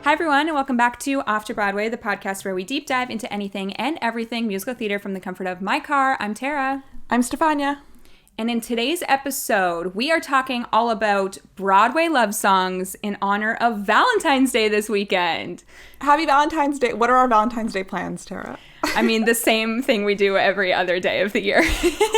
Hi, everyone, and welcome back to Off to Broadway, the podcast where we deep dive into anything and everything musical theater from the comfort of my car. I'm Tara. I'm Stefania. And in today's episode, we are talking all about Broadway love songs in honor of Valentine's Day this weekend. Happy Valentine's Day. What are our Valentine's Day plans, Tara? I mean, the same thing we do every other day of the year.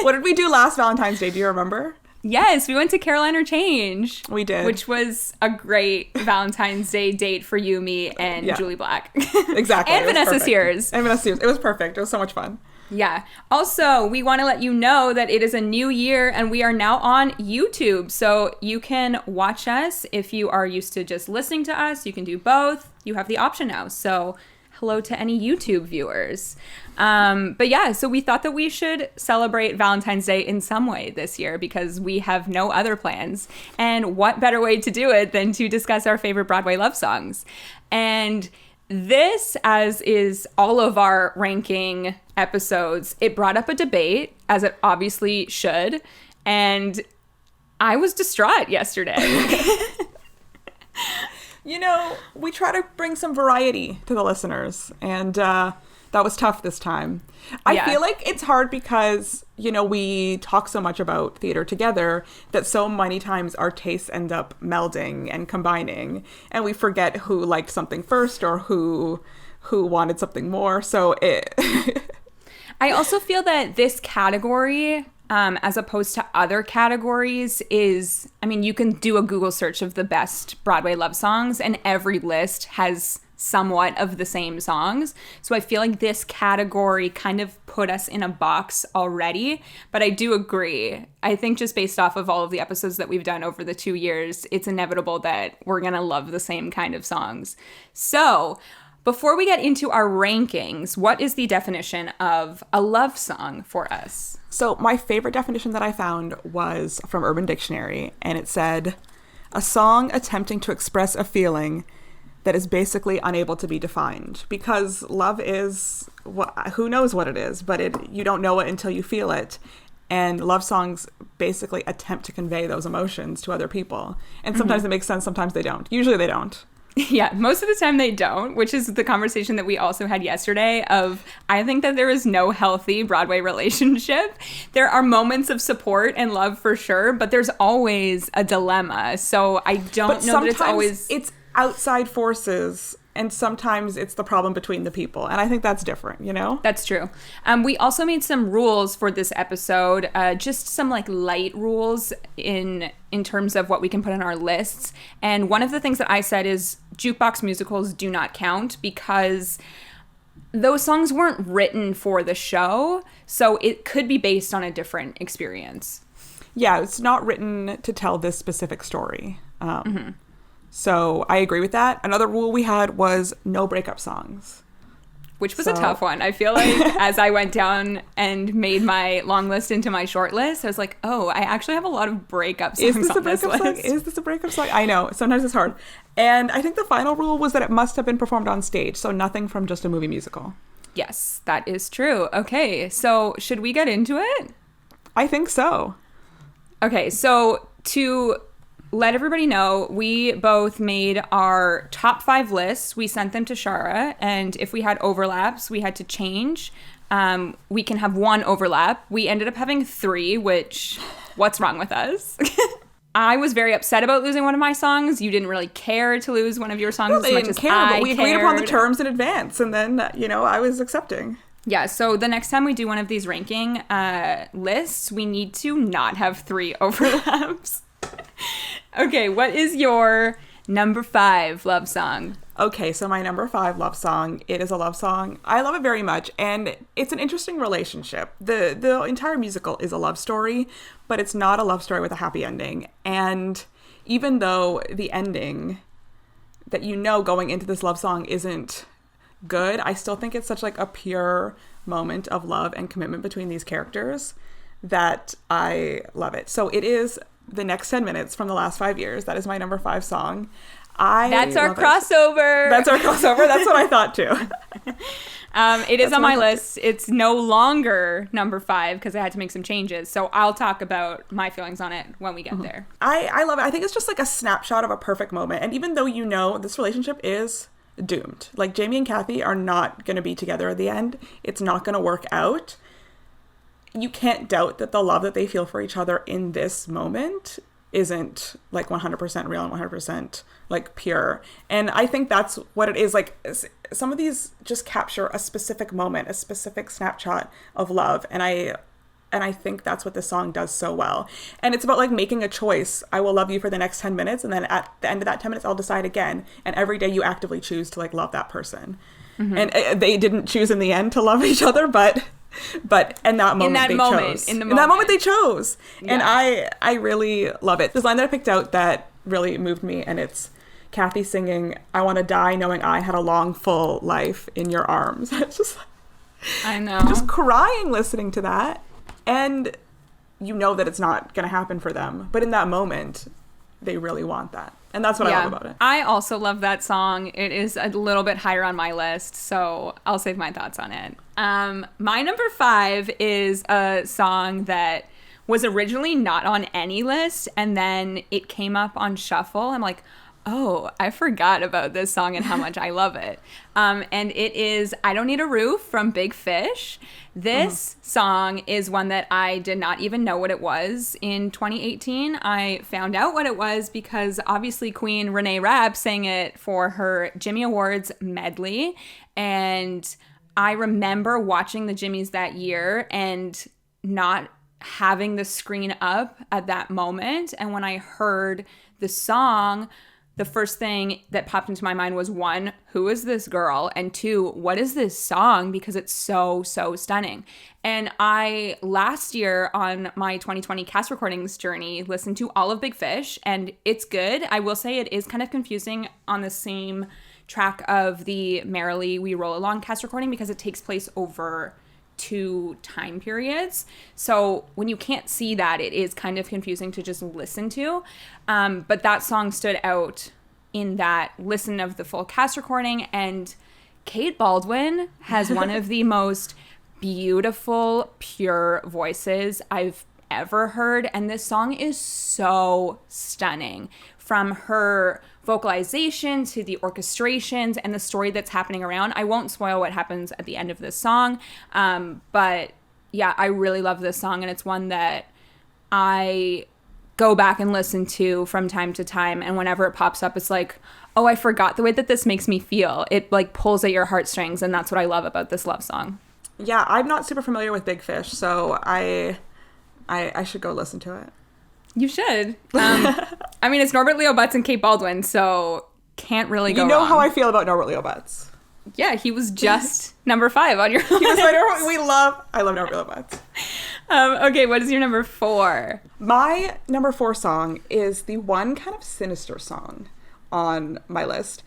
What did we do last Valentine's Day? Do you remember? Yes, we went to Carolina Change. We did. Which was a great Valentine's Day date for you, me, and Julie Black. Exactly. And Vanessa Sears. And Vanessa Sears. It was perfect. It was so much fun. Yeah. Also, we want to let you know that it is a new year and we are now on YouTube. So you can watch us if you are used to just listening to us. You can do both. You have the option now. So hello to any YouTube viewers. But yeah, so we thought that we should celebrate Valentine's Day in some way this year because we have no other plans. And what better way to do it than to discuss our favorite Broadway love songs? And this, as is all of our ranking episodes, it brought up a debate, as it obviously should. And I was distraught yesterday. You know, we try to bring some variety to the listeners, and that was tough this time. I feel like it's hard because, you know, we talk so much about theater together that so many times our tastes end up melding and combining, and we forget who liked something first or who wanted something more. So I also feel that this category, as opposed to other categories, is, I mean, you can do a Google search of the best Broadway love songs, and every list has somewhat of the same songs. So I feel like this category kind of put us in a box already. But I do agree. I think just based off of all of the episodes that we've done over the 2 years, it's inevitable that we're going to love the same kind of songs. So before we get into our rankings, what is the definition of a love song for us? So my favorite definition that I found was from Urban Dictionary, and it said, a song attempting to express a feeling that is basically unable to be defined. Because love is, who knows what it is, but you don't know it until you feel it. And love songs basically attempt to convey those emotions to other people. And sometimes it makes sense, sometimes they don't. Usually they don't. Yeah, most of the time they don't, which is the conversation that we also had yesterday of, I think that there is no healthy Broadway relationship. There are moments of support and love for sure, but there's always a dilemma. So I don't know that it's always... It's outside forces, and sometimes it's the problem between the people. And I think that's different, you know? That's true. We also made some rules for this episode, just some like light rules in terms of what we can put on our lists. And one of the things that I said is jukebox musicals do not count because those songs weren't written for the show. So it could be based on a different experience. Yeah, it's not written to tell this specific story. So I agree with that. Another rule we had was no breakup songs. Which was a tough one. I feel like as I went down and made my long list into my short list, I was like, oh, I actually have a lot of breakup songs on this list. Is this a breakup song? I know. Sometimes it's hard. And I think the final rule was that it must have been performed on stage. So nothing from just a movie musical. Yes, that is true. Okay, so should we get into it? I think so. Okay, so to let everybody know, we both made our top 5 lists. We sent them to Shara, and if we had overlaps, we had to change. We can have 1 overlap. We ended up having 3, which, what's wrong with us? I was very upset about losing one of my songs. You didn't really care to lose one of your songs as much as I cared. But we agreed upon the terms in advance, and then, you know, I was accepting. Yeah, so the next time we do one of these ranking lists, we need to not have 3 overlaps. Okay, what is your number 5 love song? Okay, so my number 5 love song, it is a love song. I love it very much, and it's an interesting relationship. The entire musical is a love story, but it's not a love story with a happy ending. And even though the ending that you know going into this love song isn't good, I still think it's such like a pure moment of love and commitment between these characters that I love it. So it is The Next 10 Minutes from the last 5 years. That is my number 5 song. That's our crossover. That's our crossover. That's what I thought too. It is on my list. It's no longer number 5 because I had to make some changes. So I'll talk about my feelings on it when we get there. I love it. I think it's just like a snapshot of a perfect moment. And even though you know this relationship is doomed. Like, Jamie and Kathy are not going to be together at the end. It's not going to work out. You can't doubt that the love that they feel for each other in this moment isn't like 100% real and 100% like pure. And I think that's what it is. Like, some of these just capture a specific moment, a specific snapshot of love. And I think that's what this song does so well. And it's about like making a choice. I will love you for the next 10 minutes. And then at the end of that 10 minutes, I'll decide again. And every day you actively choose to like love that person. Mm-hmm. And they didn't choose in the end to love each other, but in that moment they chose. In that moment they chose. Yeah. And I really love it. This line that I picked out that really moved me, and it's Kathy singing, "I want to die knowing I had a long, full life in your arms." It's just like, I know. Just crying listening to that. And you know that it's not going to happen for them. But in that moment, they really want that. And that's what I love about it. I also love that song. It is a little bit higher on my list, so I'll save my thoughts on it. My number 5 is a song that was originally not on any list, and then it came up on Shuffle. I'm like, oh, I forgot about this song and how much I love it. And it is I Don't Need a Roof from Big Fish. This song is one that I did not even know what it was in 2018. I found out what it was because obviously Queen Renee Rapp sang it for her Jimmy Awards medley. And I remember watching the Jimmys that year and not having the screen up at that moment. And when I heard the song, the first thing that popped into my mind was, 1, who is this girl? And 2, what is this song? Because it's so, so stunning. And I, last year on my 2020 cast recordings journey, listened to all of Big Fish, and it's good. I will say it is kind of confusing on the same track of the Merrily We Roll Along cast recording because it takes place over 2 time periods. So when you can't see that, it is kind of confusing to just listen to. But that song stood out in that listen of the full cast recording. And Kate Baldwin has one of the most beautiful, pure voices I've ever heard. And this song is so stunning. From her vocalization to the orchestrations and the story that's happening around. I won't spoil what happens at the end of this song. But yeah, I really love this song, and it's one that I go back and listen to from time to time. And whenever it pops up, it's like, oh, I forgot the way that this makes me feel. It like pulls at your heartstrings, and that's what I love about this love song. Yeah, I'm not super familiar with Big Fish, so I should go listen to it. You should. I mean, it's Norbert Leo Butz and Kate Baldwin, so can't really go wrong. You know how I feel about Norbert Leo Butz. Yeah, he was just number 5 on your list. He was I love Norbert Leo Butz. Okay, what is your number 4? My number 4 song is the one kind of sinister song on my list.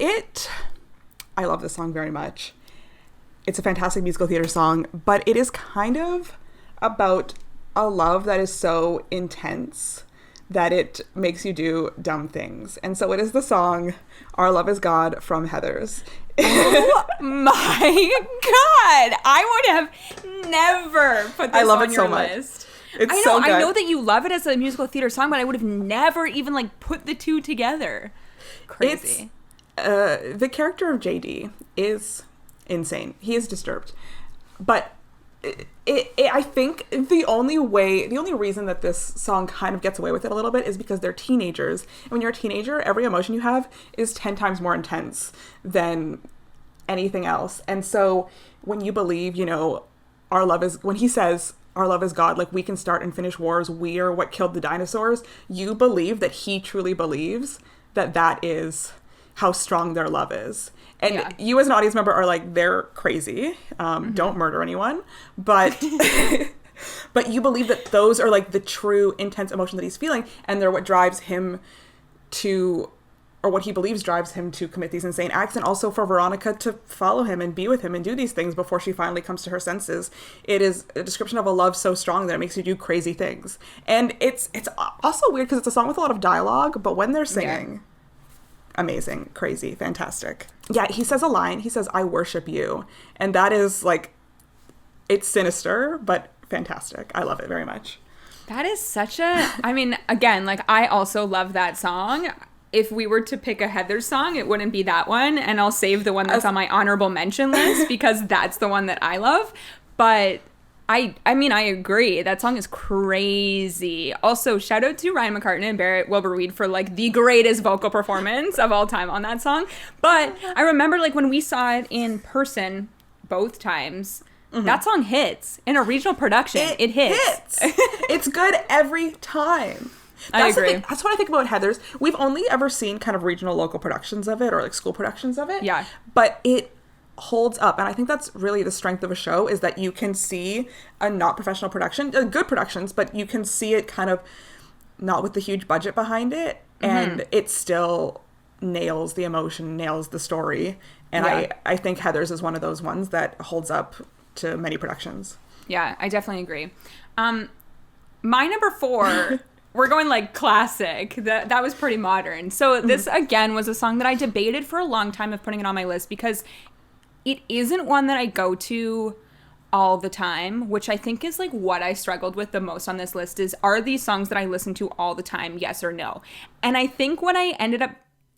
I love this song very much. It's a fantastic musical theater song, but it is kind of about a love that is so intense that it makes you do dumb things. And so it is the song Our Love Is God from Heathers. Oh my God! I would have never put this on your list. It's so good. I know that you love it as a musical theater song, but I would have never even like put the two together. Crazy. The character of JD is insane. He is disturbed. But I think the only reason that this song kind of gets away with it a little bit is because they're teenagers. And when you're a teenager, every emotion you have is 10 times more intense than anything else. And so when you believe, when he says, our love is God, like we can start and finish wars, we are what killed the dinosaurs, you believe that he truly believes that that is how strong their love is. And you as an audience member are like, they're crazy. Don't murder anyone. But but you believe that those are like the true intense emotion that he's feeling. And they're what drives him to, or what he believes drives him to commit these insane acts. And also for Veronica to follow him and be with him and do these things before she finally comes to her senses. It is a description of a love so strong that it makes you do crazy things. And it's also weird because it's a song with a lot of dialogue. But when they're singing... Yeah. Amazing, crazy, fantastic. Yeah, he says a line. He says, I worship you. And that is like, it's sinister, but fantastic. I love it very much. That is such a, I mean, again, like I also love that song. if we were to pick a Heather song, it wouldn't be that one. And I'll save the one that's on my honorable mention list because that's the one that I love. But I mean, I agree. That song is crazy. Also, shout out to Ryan McCartney and Barrett Wilbur-Weed for like the greatest vocal performance of all time on that song. But I remember like when we saw it in person both times, that song hits. In a regional production, it hits. It's good every time. I agree. That's what I think about Heather's. We've only ever seen kind of regional local productions of it or like school productions of it. Yeah. But it holds up. And I think that's really the strength of a show is that you can see a not professional production, good productions, but you can see it kind of not with the huge budget behind it. And it still nails the emotion, nails the story. And I think Heather's is one of those ones that holds up to many productions. Yeah, I definitely agree. My number 4... We're going like classic. That was pretty modern. So this, again, was a song that I debated for a long time of putting it on my list because it isn't one that I go to all the time, which I think is like what I struggled with the most on this list is, are these songs that I listen to all the time, yes or no? And I think what I ended up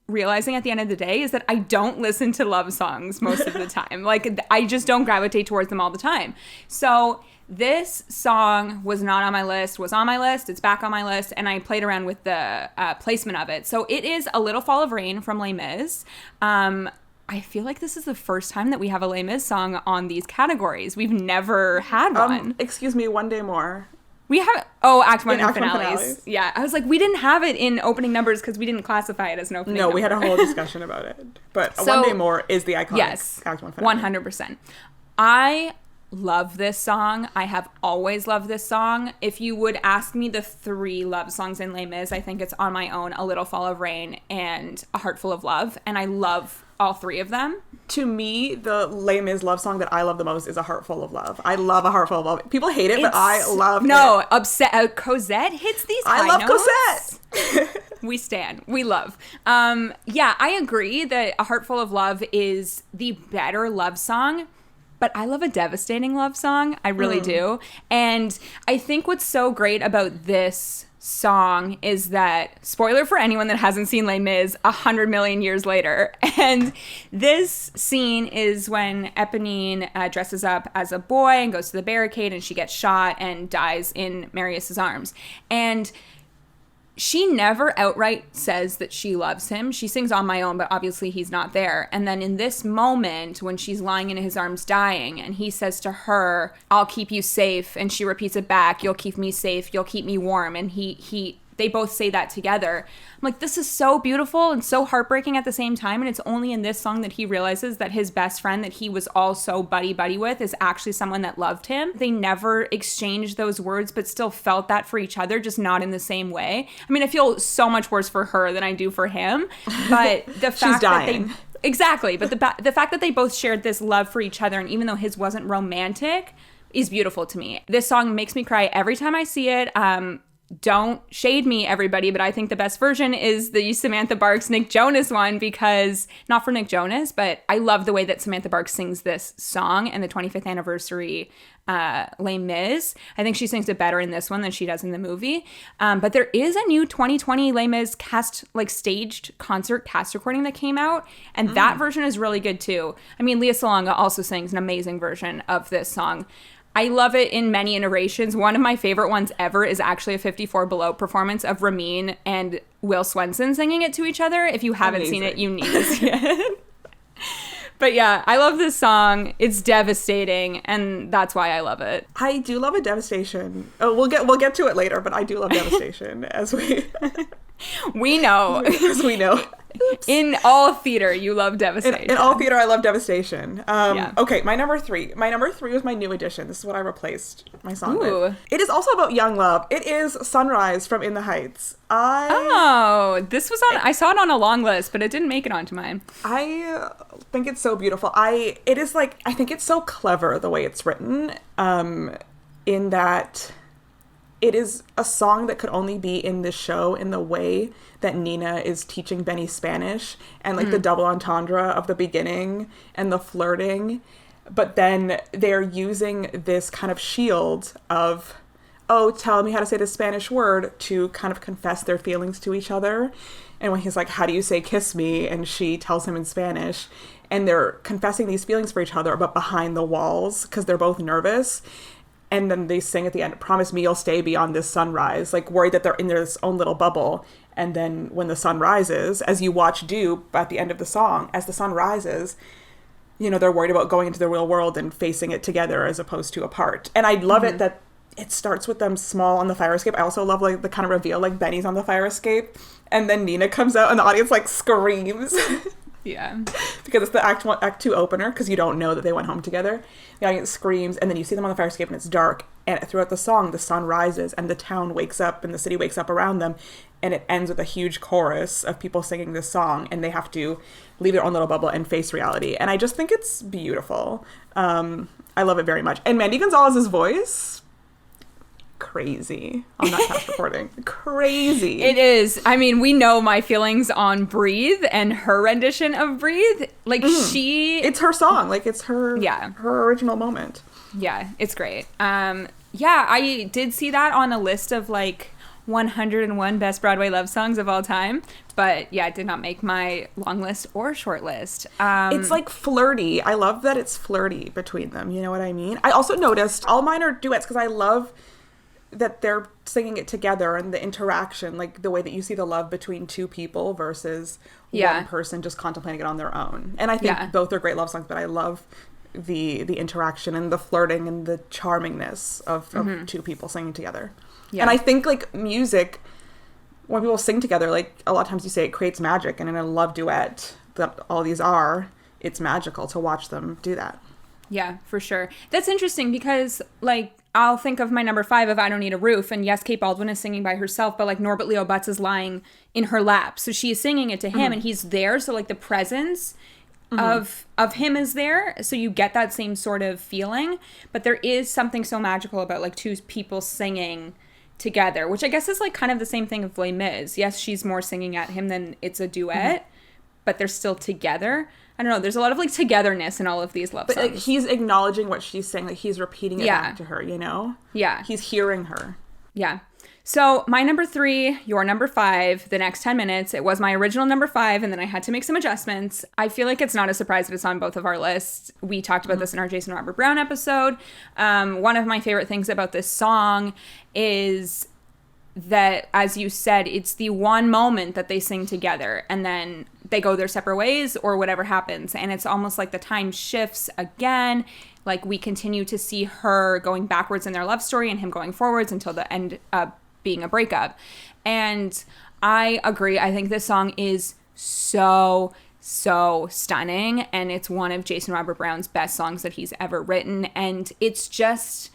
realizing at the end of the day is that I don't listen to love songs most of the time. Like, I just don't gravitate towards them all the time. So this song was not on my list, was on my list, it's back on my list, and I played around with the placement of it. So it is A Little Fall of Rain from Les Mis. I feel like this is the first time that we have a Les Mis song on these categories. We've never had one. Excuse me, One Day More. We have, Act 1 and finales. Yeah, I was like, we didn't have it in opening numbers because we didn't classify it as an opening number. No, we had a whole discussion about it. But One Day More is the iconic Act 1 finale. 100%. I love this song. I have always loved this song. If you would ask me the 3 love songs in Les Mis, I think it's On My Own, A Little Fall of Rain, and A Heart Full of Love. And I love all 3 of them. To me, the Les Mis love song that I love the most is A Heart Full of Love. I love A Heart Full of Love. People hate it, but I love it. Upset. Cosette hits these high notes. I love Cosette. We stan. We love. Yeah, I agree that A Heart Full of Love is the better love song. But I love a devastating love song. I really do. And I think what's so great about this song is that, spoiler for anyone that hasn't seen Les Mis, 100 million years later. And this scene is when Eponine dresses up as a boy and goes to the barricade and she gets shot and dies in Marius's arms. And she never outright says that she loves him. She sings On My Own, but obviously he's not there. And then in this moment, when she's lying in his arms dying, and he says to her, I'll keep you safe. And she repeats it back, you'll keep me safe, you'll keep me warm. And they both say that together. I'm like, this is so beautiful and so heartbreaking at the same time. And it's only in this song that he realizes that his best friend that he was all so buddy-buddy with is actually someone that loved him. They never exchanged those words, but still felt that for each other, just not in the same way. I mean, I feel so much worse for her than I do for him. But the fact that they... Exactly. But the fact that they both shared this love for each other, and even though his wasn't romantic, is beautiful to me. This song makes me cry every time I see it. Don't shade me, everybody, but I think the best version is the Samantha Barks Nick Jonas one, because not for Nick Jonas, but I love the way that Samantha Barks sings this song and the 25th anniversary Les Mis. I think she sings it better in this one than she does in the movie. But there is a new 2020 Les Mis staged concert cast recording that came out, and that version is really good too. I mean, Lea Salonga also sings an amazing version of this song. I love it in many iterations. One of my favorite ones ever is actually a 54 Below performance of Ramin and Will Swenson singing it to each other. If you haven't seen it, you need to see it. But yeah, I love this song. It's devastating, and that's why I love it. I do love a devastation. Oh, we'll get to it later, but I do love devastation as we know. As we know. Oops. In all theater, you love devastation. In all theater, I love devastation. Okay, my number 3. My number 3 was my new addition. This is what I replaced my song with. It is also about young love. It is Sunrise from In the Heights. This was on... I saw it on a long list, but it didn't make it onto mine. I think it's so beautiful. I think it's so clever the way it's written, in that it is a song that could only be in this show in the way that Nina is teaching Benny Spanish, and like the double entendre of the beginning and the flirting. But then they're using this kind of shield of oh, tell me how to say this Spanish word, to kind of confess their feelings to each other. And when he's like, how do you say kiss me? And she tells him in Spanish. And they're confessing these feelings for each other, but behind the walls, because they're both nervous. And then they sing at the end, promise me you'll stay beyond this sunrise, like worried that they're in their own little bubble. And then when the sun rises, as you watch do at the end of the song, as the sun rises, you know, they're worried about going into the real world and facing it together as opposed to apart. And I love it that it starts with them small on the fire escape. I also love like the kind of reveal, like Benny's on the fire escape, and then Nina comes out and the audience like screams. Yeah. Because it's the act 2 opener, because you don't know that they went home together. The audience screams, and then you see them on the fire escape and it's dark, and throughout the song the sun rises and the town wakes up and the city wakes up around them, and it ends with a huge chorus of people singing this song, and they have to leave their own little bubble and face reality. And I just think it's beautiful. I love it very much. And Mandy Gonzalez's voice, crazy on that cast recording. Crazy. It is. I mean, we know my feelings on Breathe and her rendition of Breathe. Like it's her song. Like it's her original moment. Yeah, it's great. Yeah, I did see that on a list of like 101 best Broadway love songs of all time, but yeah, it did not make my long list or short list. It's like flirty. I love that it's flirty between them. You know what I mean? I also noticed all mine are duets, because I love that they're singing it together, and the interaction, like the way that you see the love between two people versus one person just contemplating it on their own. And I think both are great love songs, but I love the interaction and the flirting and the charmingness of two people singing together. Yeah. And I think like music, when people sing together, like a lot of times you say it creates magic, and in a love duet that all these are, it's magical to watch them do that. Yeah, for sure. That's interesting, because like I'll think of my number 5 of I Don't Need a Roof, and yes, Kate Baldwin is singing by herself, but like Norbert Leo Butz is lying in her lap, so she is singing it to him, and he's there, so like the presence of him is there, so you get that same sort of feeling. But there is something so magical about like two people singing together, which I guess is like kind of the same thing of Les Mis. Yes, she's more singing at him than it's a duet, but they're still together. I don't know, there's a lot of like togetherness in all of these love songs. But like, he's acknowledging what she's saying, like he's repeating it back to her, you know? Yeah. He's hearing her. Yeah. So my number 3, your number 5, the next 10 minutes, it was my original number 5, and then I had to make some adjustments. I feel like it's not a surprise that it's on both of our lists. We talked about this in our Jason Robert Brown episode. One of my favorite things about this song is that, as you said, it's the one moment that they sing together, and then they go their separate ways or whatever happens. And it's almost like the time shifts again. Like we continue to see her going backwards in their love story and him going forwards until the end being a breakup. And I agree. I think this song is so stunning, and it's one of Jason Robert Brown's best songs that he's ever written. And it's just,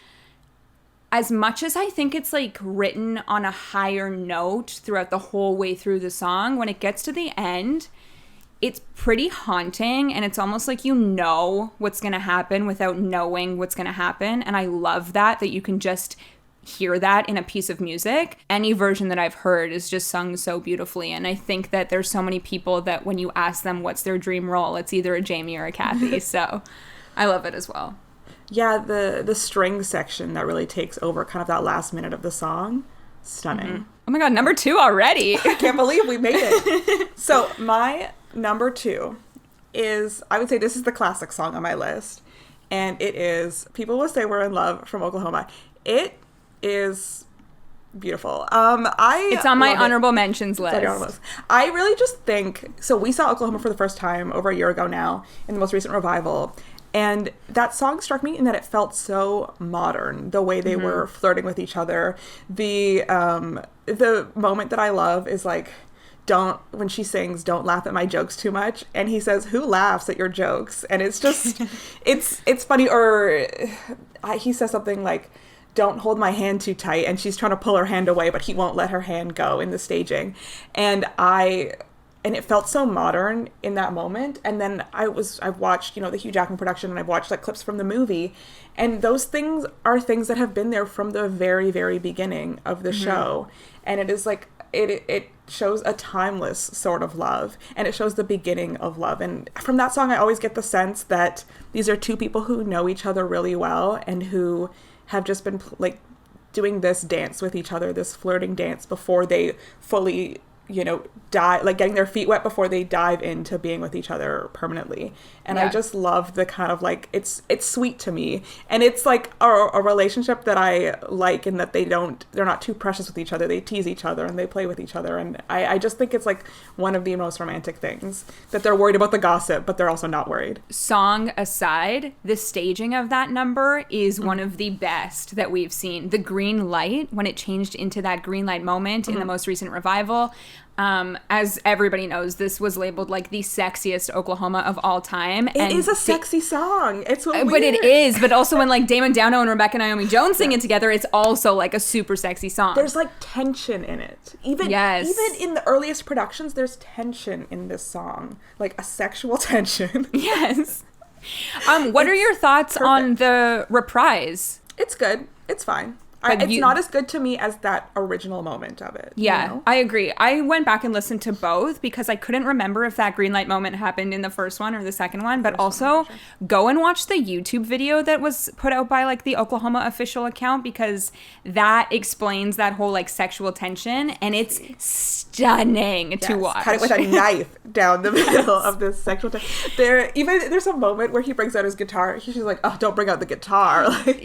as much as I think it's like written on a higher note throughout the whole way through the song, when it gets to the end, it's pretty haunting, and it's almost like you know what's going to happen without knowing what's going to happen. And I love that you can just hear that in a piece of music. Any version that I've heard is just sung so beautifully. And I think that there's so many people that when you ask them what's their dream role, it's either a Jamie or a Kathy. So I love it as well. Yeah, the string section that really takes over kind of that last minute of the song. Stunning. Oh my God, number 2 already. I can't believe we made it. So my number 2 is, I would say this is the classic song on my list. And it is People Will Say We're in Love from Oklahoma. It is beautiful. It's on my honorable mentions list. I really just think, so we saw Oklahoma for the first time over a year ago now in the most recent revival. And that song struck me in that it felt so modern, the way they were flirting with each other. The moment that I love is like, when she sings, "Don't laugh at my jokes too much," and he says, "Who laughs at your jokes?" And it's just, it's funny. Or he says something like, "Don't hold my hand too tight," and she's trying to pull her hand away, but he won't let her hand go in the staging. And it felt so modern in that moment. And then I've watched, the Hugh Jackman production, and I've watched like clips from the movie, and those things are things that have been there from the very, very beginning of the show. And it is like, it shows a timeless sort of love, and it shows the beginning of love. And from that song, I always get the sense that these are two people who know each other really well, and who have just been like doing this dance with each other, this flirting dance before they fully, dive, like getting their feet wet before they dive into being with each other permanently. And I just love the kind of like, it's sweet to me. And it's like a relationship that I like, in that they're not too precious with each other. They tease each other and they play with each other. And I just think it's like one of the most romantic things, that they're worried about the gossip, but they're also not worried. Song aside, the staging of that number is one of the best that we've seen. The green light, when it changed into that green light moment in the most recent revival, as everybody knows, this was labeled like the sexiest Oklahoma of all time. It is a sexy song. It's so weird. But it is. But also when like Damon Downo and Rebecca Naomi Jones sing it together, it's also like a super sexy song. There's like tension in it. Even in the earliest productions, there's tension in this song, like a sexual tension. Yes. What are your thoughts on the reprise? It's good. It's fine. It's not as good to me as that original moment of it. Yeah, I agree. I went back and listened to both because I couldn't remember if that green light moment happened in the first one or the second one. But also, go and watch the YouTube video that was put out by like the Oklahoma official account, because that explains that whole like sexual tension, and it's stunning to watch. Cut it with a knife down the middle of this sexual tension. There's a moment where he brings out his guitar. She's like, "Oh, don't bring out the guitar!" Like,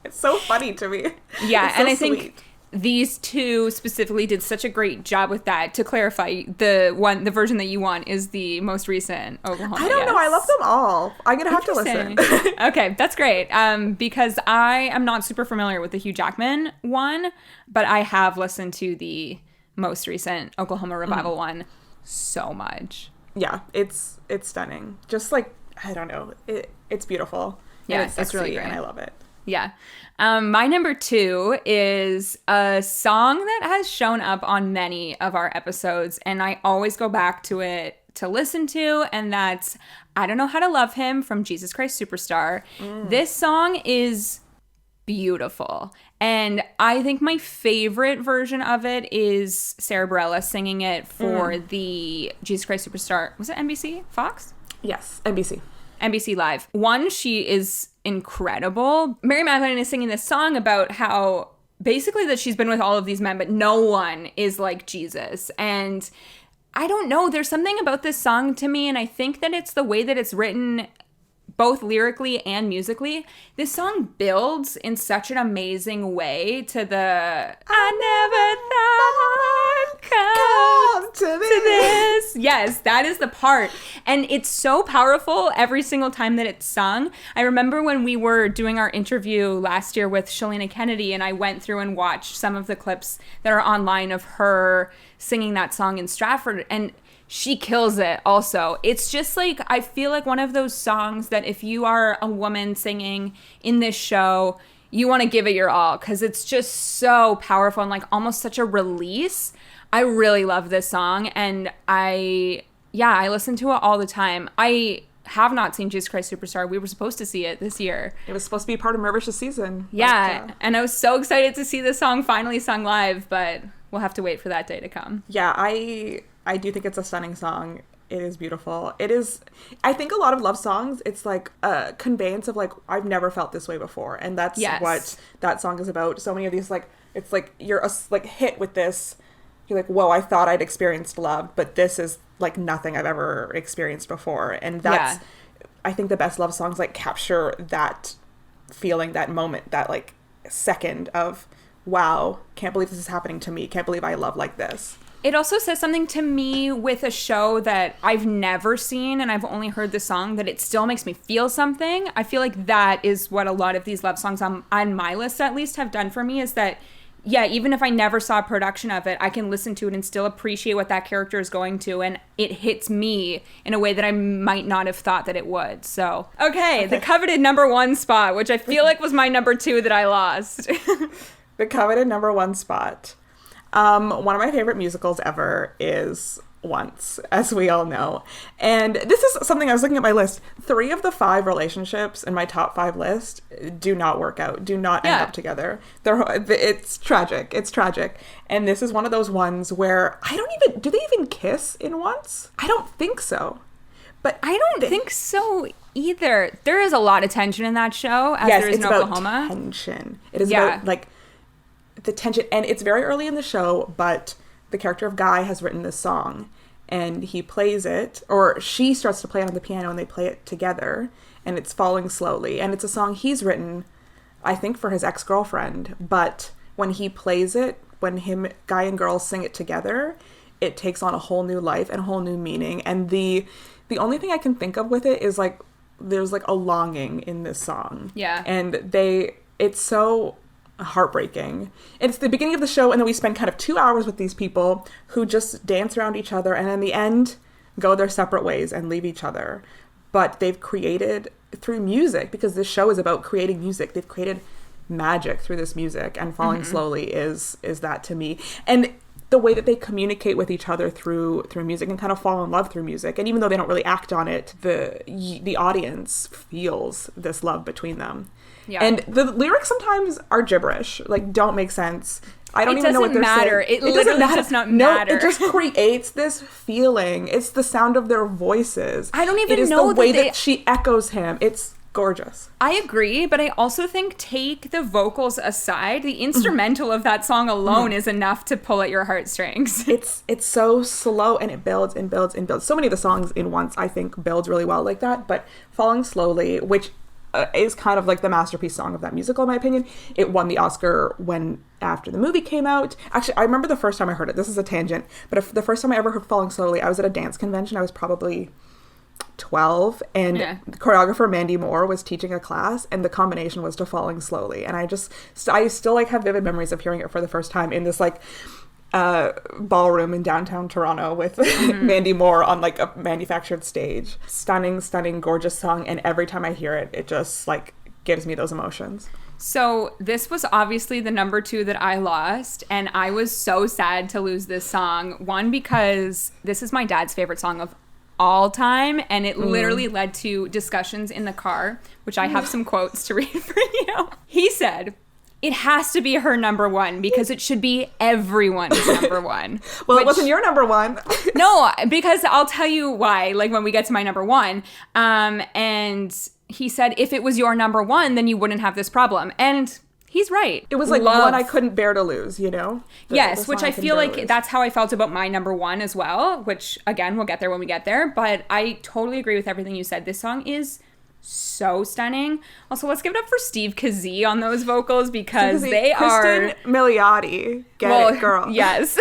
it's so funny to me. Yeah, so and I sweet. think these two specifically did such a great job with that. To clarify, the version that you want is the most recent Oklahoma. I don't know. I love them all. I'm gonna have to listen. Okay, that's great. Because I am not super familiar with the Hugh Jackman one, but I have listened to the most recent Oklahoma revival one so much. Yeah, it's stunning. Just like, I don't know, it's beautiful. Yeah, it's really great, and I love it. Yeah. My number 2 is a song that has shown up on many of our episodes, and I always go back to it to listen to, and that's I Don't Know How to Love Him from Jesus Christ Superstar. This song is beautiful, and I think my favorite version of it is Sarah Bareilles singing it for the Jesus Christ Superstar. Was it NBC? Fox? Yes, NBC Live. One, she is incredible. Mary Magdalene is singing this song about how basically that she's been with all of these men, but no one is like Jesus. And I don't know, there's something about this song to me, and I think that it's the way that it's written, both lyrically and musically. This song builds in such an amazing way to the I never thought come to this. Yes, that is the part. And it's so powerful every single time that it's sung. I remember when we were doing our interview last year with Shalina Kennedy, and I went through and watched some of the clips that are online of her singing that song in Stratford, and she kills it also. It's just like, I feel like one of those songs that if you are a woman singing in this show, you want to give it your all, because it's just so powerful and like almost such a release. I really love this song, and I listen to it all the time. I have not seen Jesus Christ Superstar. We were supposed to see it this year. It was supposed to be part of Mervish's season. Yeah, and I was so excited to see this song finally sung live, but we'll have to wait for that day to come. Yeah, I do think it's a stunning song. It is beautiful. It is, I think a lot of love songs, it's like a conveyance of like, I've never felt this way before. And that's what that song is about. So many of these, like, it's like you're like hit with this. You're like, whoa, I thought I'd experienced love, but this is like nothing I've ever experienced before. And that's, I think the best love songs like capture that feeling, that moment, that like second of, wow, can't believe this is happening to me. Can't believe I love like this. It also says something to me with a show that I've never seen and I've only heard the song, that it still makes me feel something. I feel like that is what a lot of these love songs on my list at least have done for me, is that, yeah, even if I never saw a production of it, I can listen to it and still appreciate what that character is going to, and it hits me in a way that I might not have thought that it would. So, okay, the coveted number 1 spot, which I feel like was my number 2 that I lost. The coveted number 1 spot. One of my favorite musicals ever is Once, as we all know. And this is something I was looking at my list. 3 of the 5 relationships in my top 5 list do not work out, do not end up together. It's tragic. It's tragic. And this is one of those ones where do they even kiss in Once? I don't think so. But I don't think so either. There is a lot of tension in that show, as there is in Oklahoma. Tension. It is about like the tension, and it's very early in the show, but the character of Guy has written this song, and he plays it, or she starts to play it on the piano, and they play it together, and it's Falling Slowly, and it's a song he's written, I think, for his ex-girlfriend, but when he plays it, when Guy and girl sing it together, it takes on a whole new life and a whole new meaning, and the only thing I can think of with it is, like, there's, like, a longing in this song. Yeah. And it's so heartbreaking. It's the beginning of the show, and then we spend kind of 2 hours with these people who just dance around each other, and in the end go their separate ways and leave each other. But they've created, through music, because this show is about creating music, they've created magic through this music, and Falling Slowly is that to me. And the way that they communicate with each other through music and kind of fall in love through music, and even though they don't really act on it, the audience feels this love between them. Yeah. And the lyrics sometimes are gibberish, like, don't make sense. I don't even know what they're saying. It literally does not matter. No, it just creates this feeling. It's the sound of their voices. I don't even know. It is know the way that she echoes him. It's gorgeous. I agree, but I also think, take the vocals aside, the instrumental of that song alone is enough to pull at your heartstrings. It's so slow, and it builds and builds and builds. So many of the songs in once, I think, builds really well like that, but Falling Slowly, which is kind of like the masterpiece song of that musical, in my opinion. It won the Oscar after the movie came out. Actually, I remember the first time I heard it. This is a tangent, but the first time I ever heard Falling Slowly, I was at a dance convention. I was probably 12, and the choreographer Mandy Moore was teaching a class, and the combination was to Falling Slowly, and I still like have vivid memories of hearing it for the first time in this like ballroom in downtown Toronto with Mandy Moore on like a manufactured stage. Stunning, gorgeous song, and every time I hear it, it just like gives me those emotions. So this was obviously the number 2 that I lost, and I was so sad to lose this song. One, because this is my dad's favorite song of all time, and it literally led to discussions in the car, which I have some quotes to read for you. He said, "It has to be her number 1 because it should be everyone's number 1." Well, it wasn't your number 1. No, because I'll tell you why, like, when we get to my number 1. And he said, if it was your number 1, then you wouldn't have this problem. And he's right. It was like one I couldn't bear to lose, you know? Yes, which I feel like that's how I felt about my number 1 as well, which, again, we'll get there when we get there. But I totally agree with everything you said. This song is so stunning. Also, let's give it up for Steve Kazee on those vocals, because they are... Kristen Milioti. Get it, girl. Yes.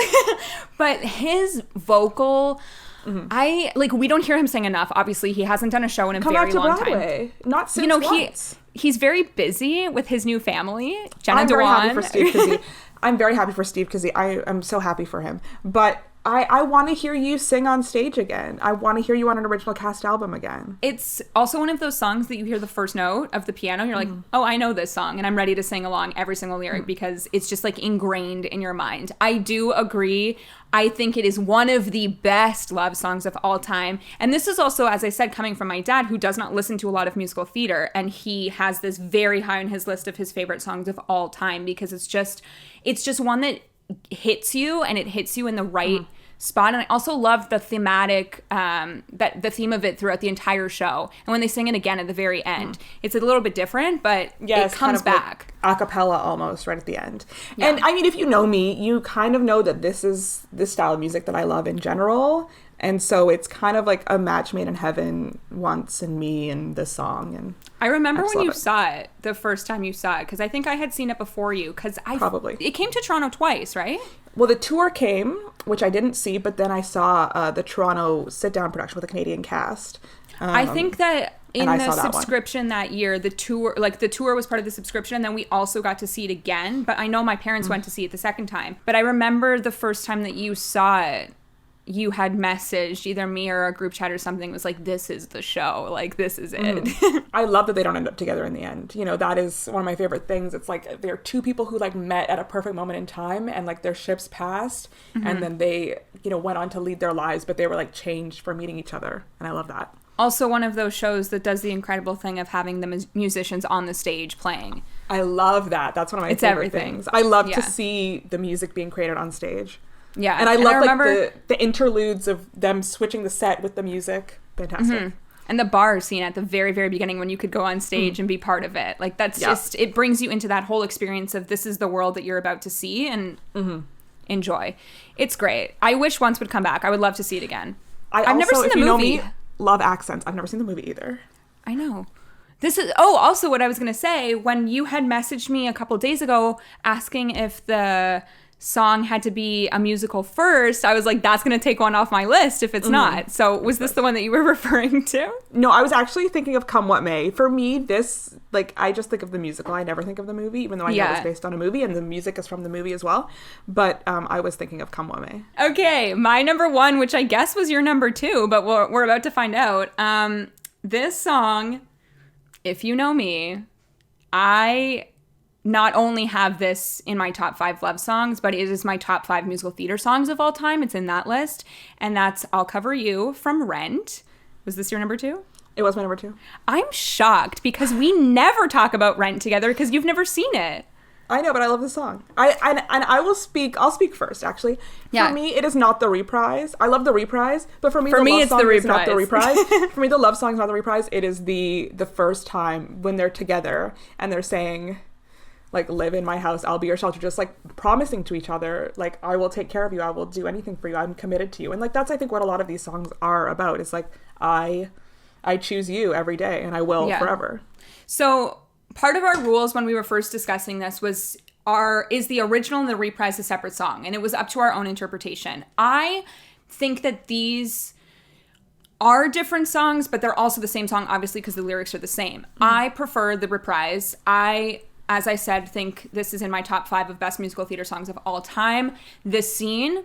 But his vocal... we don't hear him sing enough. Obviously, he hasn't done a show in a very long Broadway. time. Not since once. He's very busy with his new family, Jenna I'm Dewan. very happy for Steve Kazee. I'm very happy for Steve Kazee. I'm so happy for him. But I want to hear you sing on stage again. I want to hear you on an original cast album again. It's also one of those songs that you hear the first note of the piano, you're like, oh, I know this song, and I'm ready to sing along every single lyric because it's just like ingrained in your mind. I do agree. I think it is one of the best love songs of all time. And this is also, as I said, coming from my dad, who does not listen to a lot of musical theater, and he has this very high on his list of his favorite songs of all time, because it's just one that hits you, and it hits you in the right spot. And I also love the thematic, the theme of it throughout the entire show. And when they sing it again at the very end, it's a little bit different, but it comes back. Like a cappella almost right at the end. Yeah. And I mean, if you know me, you kind of know that this is this style of music that I love in general. And so it's kind of like a match made in heaven once in me and this song. And I remember when you saw it, the first time you saw it, because I think I had seen it before you. Probably. It came to Toronto twice, right? Well, the tour came, which I didn't see, but then I saw the Toronto sit-down production with a Canadian cast. I think that in the subscription that year, the tour was part of the subscription, and then we also got to see it again. But I know my parents went to see it the second time. But I remember the first time that you saw it, you had messaged either me or a group chat or something. It was like, this is the show. Like, this is it. I love that they don't end up together in the end. You know, that is one of my favorite things. It's like they're two people who like met at a perfect moment in time, and like their ships passed, and then they, you know, went on to lead their lives, but they were like changed for meeting each other. And I love that. Also one of those shows that does the incredible thing of having the musicians on the stage playing. I love that. That's one of my favorite things. I love to see the music being created on stage. Yeah. And I love like the interludes of them switching the set with the music. Fantastic. And the bar scene at the very, very beginning when you could go on stage and be part of it. Like, that's just, it brings you into that whole experience of this is the world that you're about to see and enjoy. It's great. I wish Once would come back. I would love to see it again. I've never seen the movie. Know me, love accents. I've never seen the movie either. I know. This is, also what I was going to say, when you had messaged me a couple days ago asking if the song had to be a musical first, I was like, that's going to take one off my list if it's not. So was this the one that you were referring to? No, I was actually thinking of Come What May. For me, this, like, I just think of the musical. I never think of the movie, even though I know it's based on a movie and the music is from the movie as well. But I was thinking of Come What May. Okay, my number one, which I guess was your number two, but we're about to find out. This song, if you know me, I not only have this in my top 5 love songs, but it is my top 5 musical theater songs of all time. It's in that list. And that's I'll Cover You from Rent. Was this your number 2? It was my number 2. I'm shocked because we never talk about Rent together because you've never seen it. I know, but I love the song. I'll speak first, actually. For me, it is not the reprise. I love the reprise, but for me, the love song is not the reprise. For me, the love song is not the reprise. It is the first time when they're together and they're saying, like, live in my house, I'll be your shelter, just like promising to each other, like, I will take care of you, I will do anything for you, I'm committed to you. And like, that's, I think, what a lot of these songs are about. It's like, I choose you every day and I will forever. So part of our rules when we were first discussing this was, is the original and the reprise a separate song? And it was up to our own interpretation. I think that these are different songs, but they're also the same song, obviously, because the lyrics are the same. I prefer the reprise. As I said, think this is in my top 5 of best musical theater songs of all time. The scene,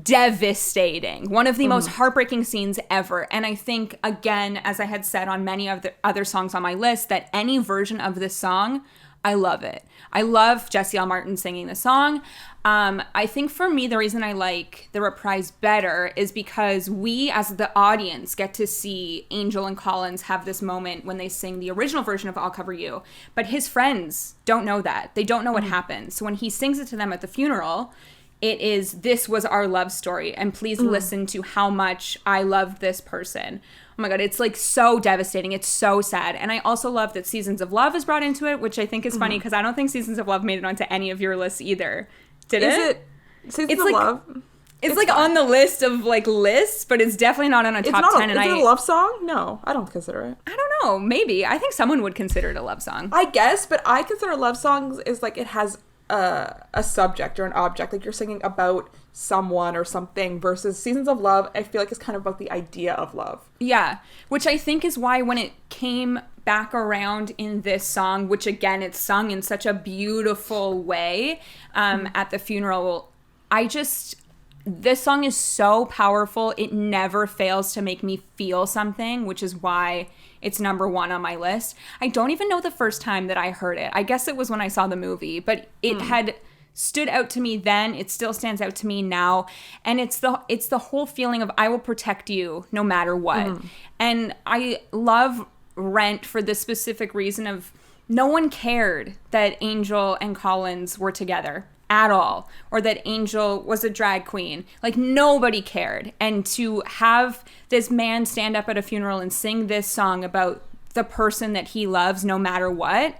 devastating. One of the most heartbreaking scenes ever. And I think, again, as I had said on many of the other songs on my list, that any version of this song, I love it. I love Jesse L. Martin singing the song. I think for me, the reason I like the reprise better is because we, as the audience, get to see Angel and Collins have this moment when they sing the original version of I'll Cover You. But his friends don't know that. They don't know what happened. So when he sings it to them at the funeral, it is, this was our love story. And please listen to how much I loved this person. Oh my God, it's like so devastating. It's so sad. And I also love that Seasons of Love is brought into it, which I think is funny because I don't think Seasons of Love made it onto any of your lists either. Did it? Seasons of Love? It's like fine. On the list of like lists, but it's definitely not on a top 10. Is it a love song? No, I don't consider it. I don't know. Maybe. I think someone would consider it a love song. I guess, but I consider love songs is like it has a subject or an object. Like you're singing about someone or something versus Seasons of Love, I feel like it's kind of about the idea of love. Yeah, which I think is why when it came back around in this song, which again, it's sung in such a beautiful way at the funeral, this song is so powerful. It never fails to make me feel something, which is why it's number 1 on my list. I don't even know the first time that I heard it. I guess it was when I saw the movie, but it had stood out to me then. It still stands out to me now. And it's the whole feeling of I will protect you no matter what. And I love Rent for the specific reason of no one cared that Angel and Collins were together at all, or that Angel was a drag queen. Like, nobody cared. And to have this man stand up at a funeral and sing this song about the person that he loves no matter what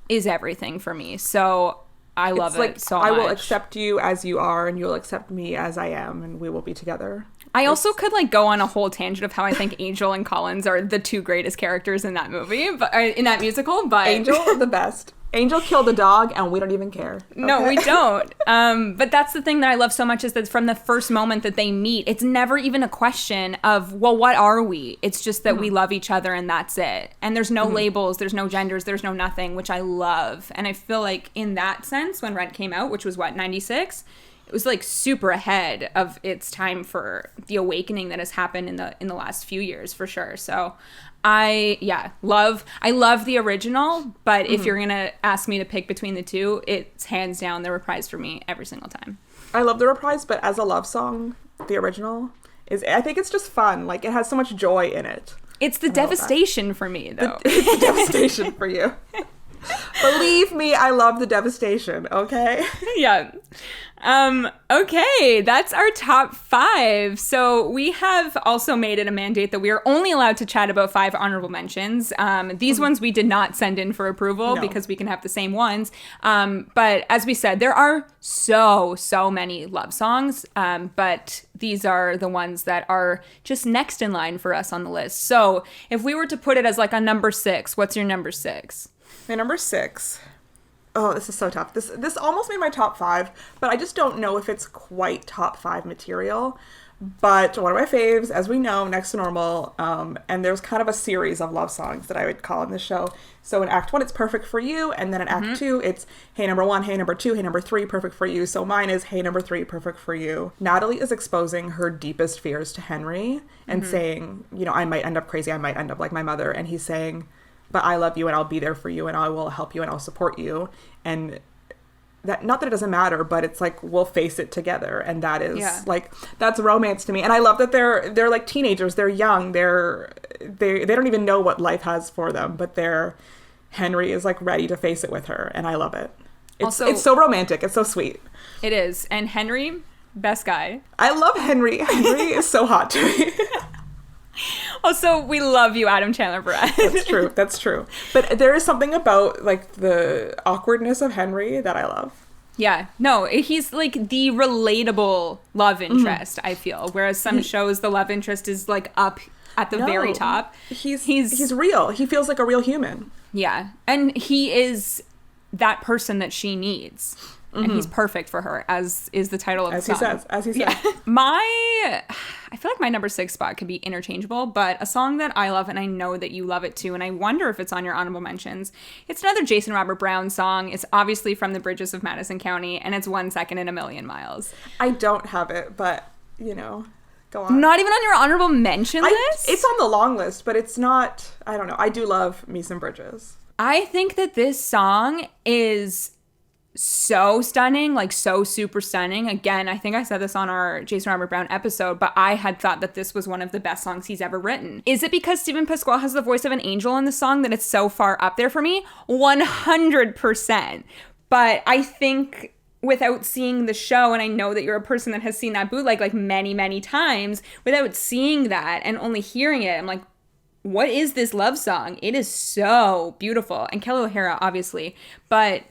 is everything for me. So I love it so much. I will accept you as you are, and you'll accept me as I am, and we will be together. I also could like go on a whole tangent of how I think Angel and Collins are the 2 greatest characters in that movie, but in that musical. But Angel is the best. Angel killed a dog, and we don't even care. Okay? No, we don't. But that's the thing that I love so much is that from the first moment that they meet, it's never even a question of, well, what are we? It's just that we love each other, and that's it. And there's no labels, there's no genders, there's no nothing, which I love. And I feel like in that sense, when Rent came out, which was 96, it was like super ahead of its time for the awakening that has happened in the last few years, for sure. So I love the original, but if you're gonna ask me to pick between the 2, it's hands down the reprise for me every single time. I love the reprise, but as a love song, the original I think it's just fun. Like, it has so much joy in it. It's the devastation for me, though. It's the devastation for you. Believe me, I love the devastation, okay? Yeah. Okay, that's our top 5. So we have also made it a mandate that we are only allowed to chat about 5 honorable mentions. These ones we did not send in for approval because we can have the same ones. But as we said, there are so many love songs. But these are the ones that are just next in line for us on the list. So if we were to put it as like a number 6, what's your number 6? My number 6. Oh, this is so tough. This almost made my top 5, but I just don't know if it's quite top 5 material. But one of my faves, as we know, Next to Normal, and there's kind of a series of love songs that I would call in the show. So in Act 1, it's Perfect for You, and then in Act 2, it's Hey Number 1, Hey Number 2, Hey Number 3, Perfect for You. So mine is Hey Number 3, Perfect for You. Natalie is exposing her deepest fears to Henry and saying, you know, I might end up crazy, I might end up like my mother, and he's saying, but I love you and I'll be there for you and I will help you and I'll support you. And that, not that it doesn't matter, but it's like, we'll face it together. And that is like, that's romance to me. And I love that they're like teenagers. They're young. They don't even know what life has for them, but Henry is like ready to face it with her. And I love it. It's so romantic. It's so sweet. It is. And Henry, best guy. I love Henry. Henry is so hot to me. Also, we love you, Adam Chandler Perez. That's true. But there is something about like the awkwardness of Henry that I love. Yeah, no, he's like the relatable love interest, I feel. Whereas some shows, the love interest is like up at the very top. He's real. He feels like a real human. Yeah, and he is that person that she needs. And he's perfect for her, as is the title of the song. As he says. I feel like my number 6 spot could be interchangeable, but a song that I love, and I know that you love it too, and I wonder if it's on your honorable mentions. It's another Jason Robert Brown song. It's obviously from the Bridges of Madison County, and it's 1 Second in a Million Miles. I don't have it, but, you know, go on. Not even on your honorable mention list? It's on the long list, but it's not, I don't know. I do love me some Bridges. I think that this song is so stunning, like so super stunning. Again, I think I said this on our Jason Robert Brown episode, but I had thought that this was one of the best songs he's ever written. Is it because Stephen Pasquale has the voice of an angel in the song that it's so far up there for me? 100%. But I think without seeing the show, and I know that you're a person that has seen that bootleg like many, many times, without seeing that and only hearing it, I'm like, what is this love song? It is so beautiful. And Kelly O'Hara, obviously. But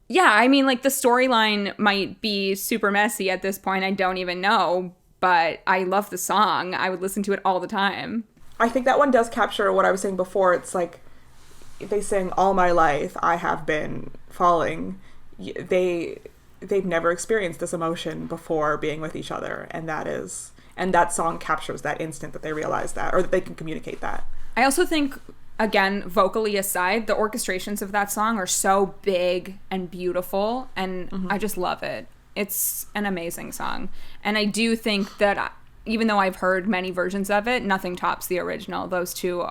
yeah, I mean, like, the storyline might be super messy at this point. I don't even know, but I love the song. I would listen to it all the time. I think that one does capture what I was saying before. It's like, they sing, all my life, I have been falling. They've never experienced this emotion before being with each other. And that song captures that instant that they realize that, or that they can communicate that. I also think, again, vocally aside, the orchestrations of that song are so big and beautiful, and I just love it. It's an amazing song. And I do think that even though I've heard many versions of it, nothing tops the original. Those two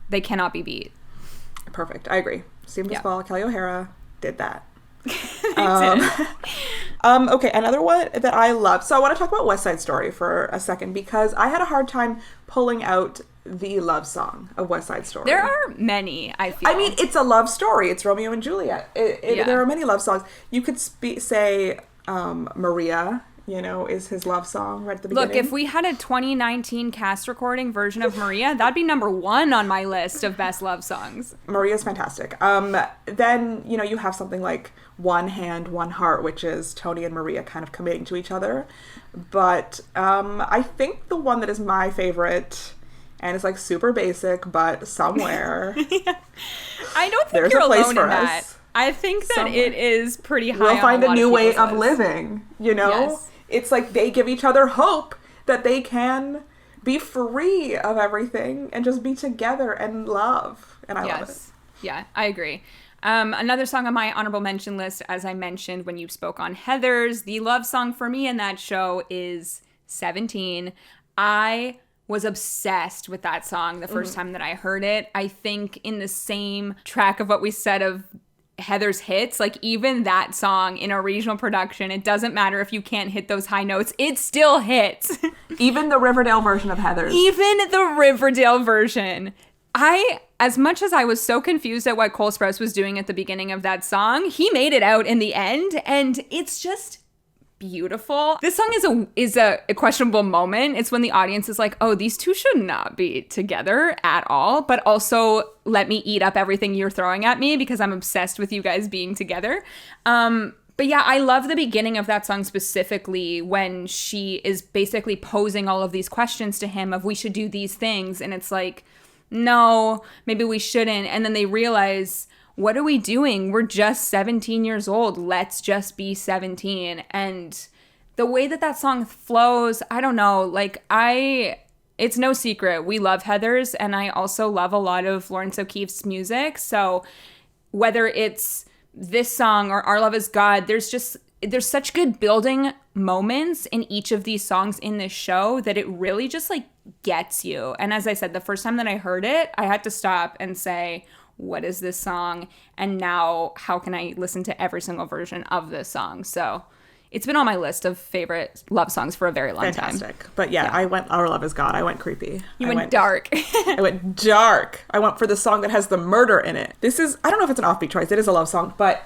they cannot be beat. Perfect. I agree. Stephen Pasquale, Kelly O'Hara did that. Okay, another one that I love. So I want to talk about West Side Story for a second, because I had a hard time pulling out the love song of West Side Story. There are many, I feel. I mean, it's a love story. It's Romeo and Juliet. There are many love songs. You could say Maria, you know, is his love song right at the beginning. Look, if we had a 2019 cast recording version of Maria, that'd be number 1 on my list of best love songs. Maria's fantastic. Then, you know, you have something like One Hand, One Heart, which is Tony and Maria kind of committing to each other. But I think the one that is my favorite, and it's like super basic, but somewhere I don't think you're alone in that. I think that somewhere. It is pretty high. We'll find on a new way of list. living, you know? Yes. It's like they give each other hope that they can be free of everything and just be together and love. And I love it. Yeah, I agree. Another song on my honorable mention list, as I mentioned when you spoke on Heathers, the love song for me in that show is 17. I was obsessed with that song the first time that I heard it. I think in the same track of what we said of Heather's hits, like even that song in a regional production, it doesn't matter if you can't hit those high notes, it still hits. Even the Riverdale version of Heather's. Even the Riverdale version. I as much as I was so confused at what Cole Sprouse was doing at the beginning of that song, he made it out in the end, and it's just beautiful. This song is a questionable moment. It's when the audience is like, oh, these two should not be together at all, but also let me eat up everything you're throwing at me because I'm obsessed with you guys being together. But yeah, I love the beginning of that song specifically when she is basically posing all of these questions to him of we should do these things. And it's like, no, maybe we shouldn't. And then they realize, what are we doing? We're just 17 years old. Let's just be 17. And the way that that song flows, I don't know, like it's no secret. We love Heathers, and I also love a lot of Lawrence O'Keefe's music. So whether it's this song or Our Love Is God, there's such good building moments in each of these songs in this show that it really just like gets you. And as I said, the first time that I heard it, I had to stop and say, what is this song? And now how can I listen to every single version of this song? So it's been on my list of favorite love songs for a very long time. Fantastic. But yeah, I went Our Love Is God. I went creepy. You went dark. I went dark. I went for the song that has the murder in it. This is, I don't know if it's an offbeat choice. It is a love song, but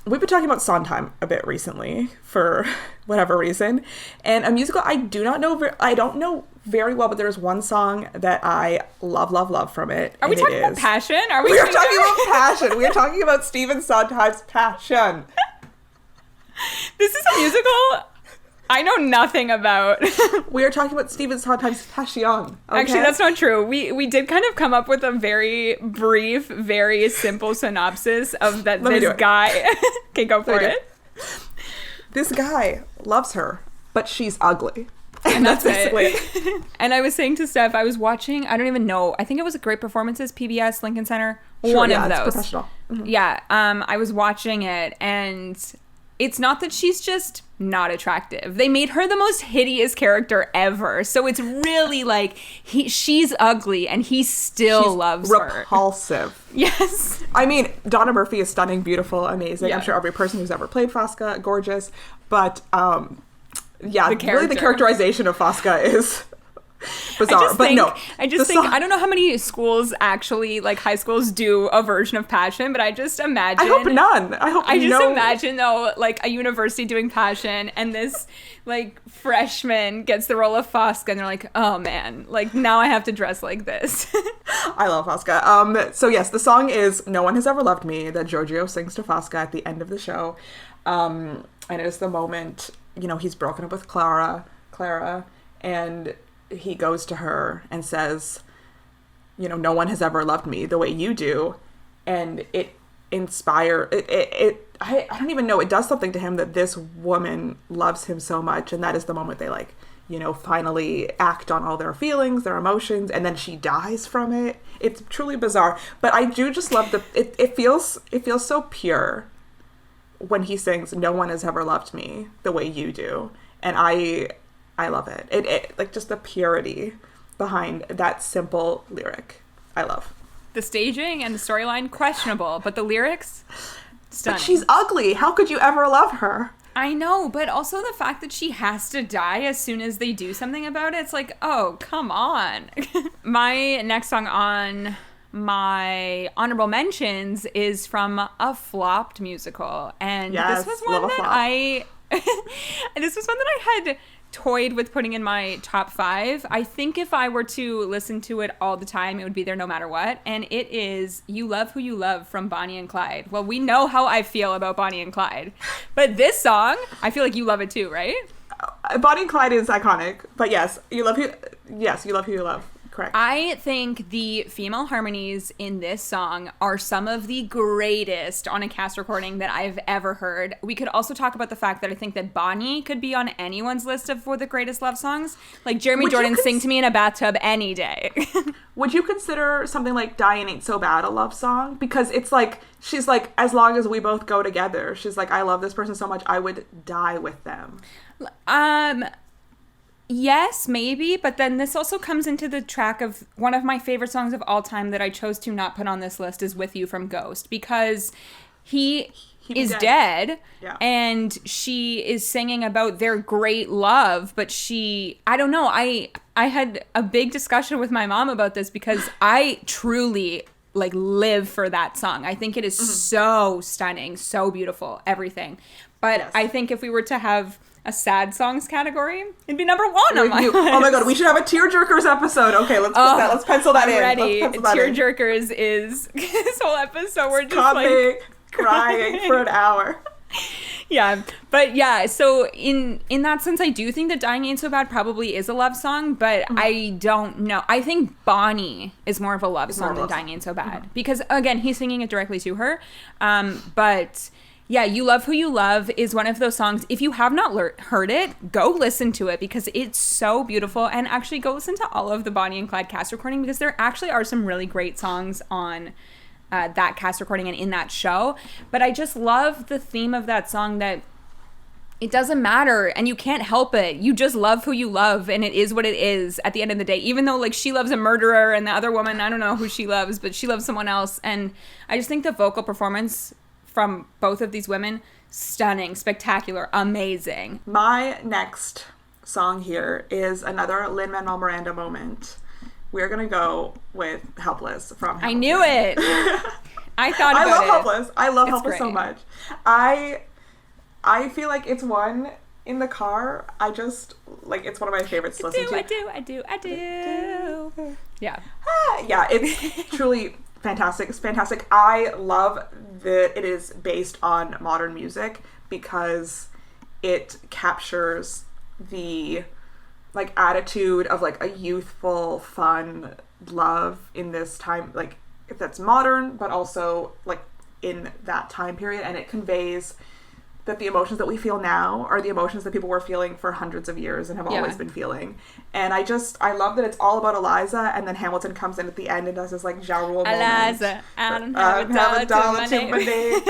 we've been talking about Sondheim a bit recently for whatever reason. And a musical I don't know very well, but there's one song that I love from it. Are we talking about Passion? We are talking about Passion. We are talking about Stephen Sondheim's Passion. This is a musical I know nothing about. We are talking about Stephen Sondheim's Passion. Okay? Actually, that's not true. We did kind of come up with a very brief, very simple synopsis of that this guy... Okay, go for it. This guy loves her, but she's ugly. And that's basically it. And I was saying to Steph, I was watching, I don't even know, I think it was Great Performances, PBS, Lincoln Center, one of those. It's professional. Mm-hmm. Yeah, I was watching it, and it's not that she's just not attractive. They made her the most hideous character ever. So it's really like she's ugly and he still loves her. Repulsive. Yes. I mean, Donna Murphy is stunning, beautiful, amazing. Yeah. I'm sure every person who's ever played Fosca, gorgeous. But yeah, the really the characterization of Fosca is bizarre. I don't know how many schools actually, like high schools, do a version of Passion, but I just imagine. I hope none. I just imagine though, like a university doing Passion, and this like freshman gets the role of Fosca, and they're like, oh man, like now I have to dress like this. I love Fosca. So yes, the song is "No One Has Ever Loved Me" that Giorgio sings to Fosca at the end of the show, and it is the moment, you know, he's broken up with Clara, and he goes to her and says, you know, no one has ever loved me the way you do. And it inspires, I don't even know, it does something to him that this woman loves him so much. And that is the moment they like, you know, finally act on all their feelings, their emotions, and then she dies from it. It's truly bizarre. But I do just love it feels so pure when he sings, no one has ever loved me the way you do. And I love it. It like just the purity behind that simple lyric. I love. The staging and the storyline, questionable, but the lyrics, stunning. But she's ugly. How could you ever love her? I know, but also the fact that she has to die as soon as they do something about it, it's like, oh, come on. My next song on my honorable mentions is from a flopped musical. And this was one that I had toyed with putting in my top 5. I think if I were to listen to it all the time, it would be there no matter what. And it is You Love Who You Love from Bonnie and Clyde. Well, we know how I feel about Bonnie and Clyde. But this song, I feel like you love it too, right? Bonnie and Clyde is iconic. But yes, you love who you love. Correct. I think the female harmonies in this song are some of the greatest on a cast recording that I've ever heard. We could also talk about the fact that I think that Bonnie could be on anyone's list of for the greatest love songs. Like Jeremy Jordan, Sing to Me in a Bathtub any day. Would you consider something like Dying Ain't So Bad a love song? Because it's like, she's like, as long as we both go together, she's like, I love this person so much, I would die with them. Yes, maybe, but then this also comes into the track of one of my favorite songs of all time that I chose to not put on this list is With You from Ghost, because he is dead yeah. And she is singing about their great love, but I don't know, I had a big discussion with my mom about this because I truly like live for that song. I think it is so stunning, so beautiful, everything. But Yes. I think if we were to have a sad songs category, it'd be number one on my list. Oh my god, we should have a tearjerkers episode. Okay, let's put that. Let's pencil that in. Ready. Tearjerkers Tearjerkers is this whole episode. We're just comic crying for an hour. Yeah, but yeah, so in that sense, I do think that Dying Ain't So Bad probably is a love song, but I don't know. I think Bonnie is more of a love song than Dying Ain't So Bad because, again, he's singing it directly to her. But yeah, You Love Who You Love is one of those songs. If you have not heard it, go listen to it because it's so beautiful. And actually go listen to all of the Bonnie and Clyde cast recording because there actually are some really great songs on that cast recording and in that show. But I just love the theme of that song that it doesn't matter and you can't help it. You just love who you love and it is what it is at the end of the day. Even though like she loves a murderer and the other woman, I don't know who she loves, but she loves someone else. And I just think the vocal performance from both of these women, stunning, spectacular, amazing. My next song here is another Lin-Manuel Miranda moment. We're going to go with Helpless from Hamilton. I knew it. I thought about it. I love Helpless. I love It's Helpless so great. much. I feel like it's one in the car. I just, like, it's one of my favorites to listen to. I do. Yeah. Yeah, it's truly fantastic. It's fantastic. I love that it is based on modern music because it captures the like attitude of like a youthful, fun love in this time, like if that's modern, but also like in that time period, and it conveys that the emotions that we feel now are the emotions that people were feeling for hundreds of years and have always been feeling. And I love that it's all about Eliza, and then Hamilton comes in at the end and does this like Ja Rule moment. Eliza, I don't have a dollar to my name.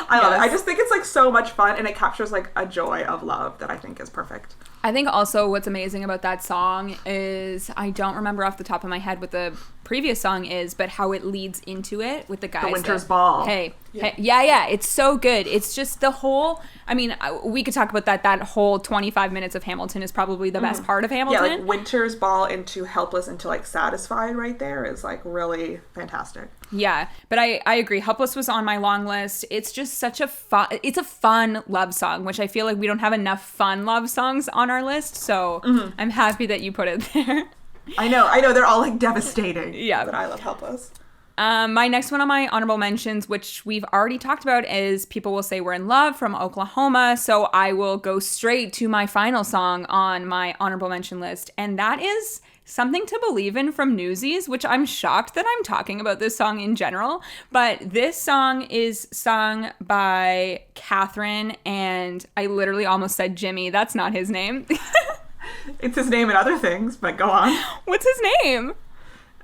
I love it. I just think it's like so much fun, and it captures like a joy of love that I think is perfect. I think also what's amazing about that song is, I don't remember off the top of my head what the previous song is, but how it leads into it with the guys. The Winter's Ball. Yeah, it's so good. It's just the whole, I mean, we could talk about that whole 25 minutes of Hamilton is probably the best part of Hamilton. Yeah, like Winter's Ball into Helpless into like Satisfied right there is like really fantastic. Yeah, but I agree. Helpless was on my long list. It's just such a fun love song, which I feel like we don't have enough fun love songs on our list. So I'm happy that you put it there. I know. They're all like devastating. Yeah. But I love Helpless. My next one on my honorable mentions, which we've already talked about, is People Will Say We're in Love from Oklahoma. So I will go straight to my final song on my honorable mention list. And that is Something to Believe In from Newsies, which I'm shocked that I'm talking about this song in general. But this song is sung by Catherine, and I literally almost said Jimmy. That's not his name. It's his name and other things, but go on. What's his name?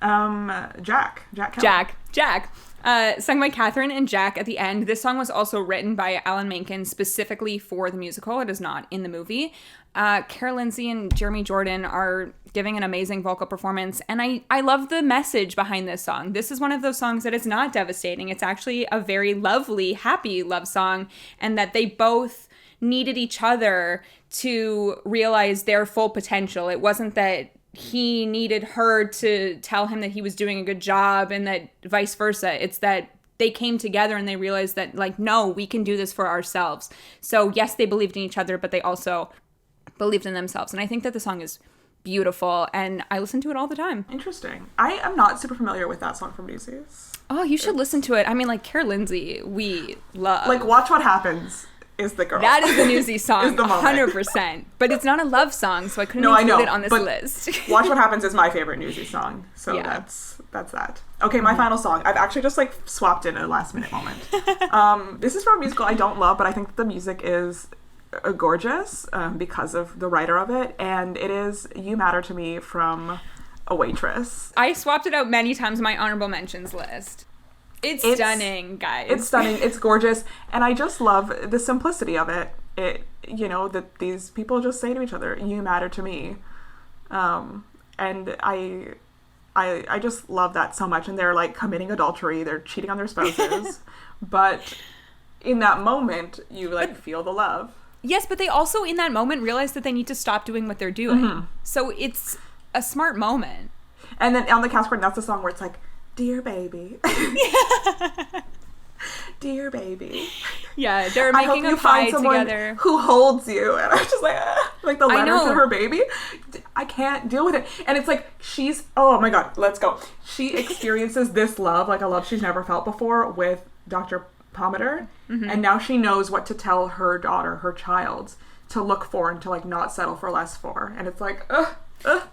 Jack Kelly. Jack. Sung by Catherine and Jack at the end. This song was also written by Alan Menken specifically for the musical. It is not in the movie. Cara Lindsay and Jeremy Jordan are giving an amazing vocal performance, and I love the message behind this song. This is one of those songs that is not devastating. It's actually a very lovely, happy love song, and that they both needed each other to realize their full potential. It wasn't that he needed her to tell him that he was doing a good job and that vice versa. It's that they came together and they realized that, like, no, we can do this for ourselves. So yes, they believed in each other, but they also believed in themselves. And I think that the song is beautiful, and I listen to it all the time. Interesting. I am not super familiar with that song from Newsies. Oh, you should listen to it. I mean, like, Cara Lindsay, we love. Like, Watch What Happens is the girl. That is the Newsies song, Is the moment. 100%. But it's not a love song, so I couldn't I include know, it on this but list. Watch What Happens is my favorite Newsies song, so Yeah. that's that. Okay, my final song. I've actually just like swapped in a last minute moment. This is from a musical I don't love, but I think the music is gorgeous because of the writer of it, and it is You Matter to Me from A Waitress. I swapped it out many times on my honorable mentions list. It's stunning, guys. It's stunning. It's gorgeous, and I just love the simplicity of it. That these people just say to each other, "You matter to me," and I just love that so much. And they're like committing adultery, they're cheating on their spouses, but in that moment, you like feel the love. Yes, but they also in that moment realize that they need to stop doing what they're doing. So it's a smart moment. And then on the cast recording, that's the song where it's like, dear baby. Dear baby. Yeah, they're making a pie together. Who holds you. And I'm just like the letter to her baby. I can't deal with it. And it's like, oh my God, let's go. She experiences this love, like a love she's never felt before with Dr. Palmater. And now she knows what to tell her daughter, her child, to look for and to like not settle for less for. And it's like,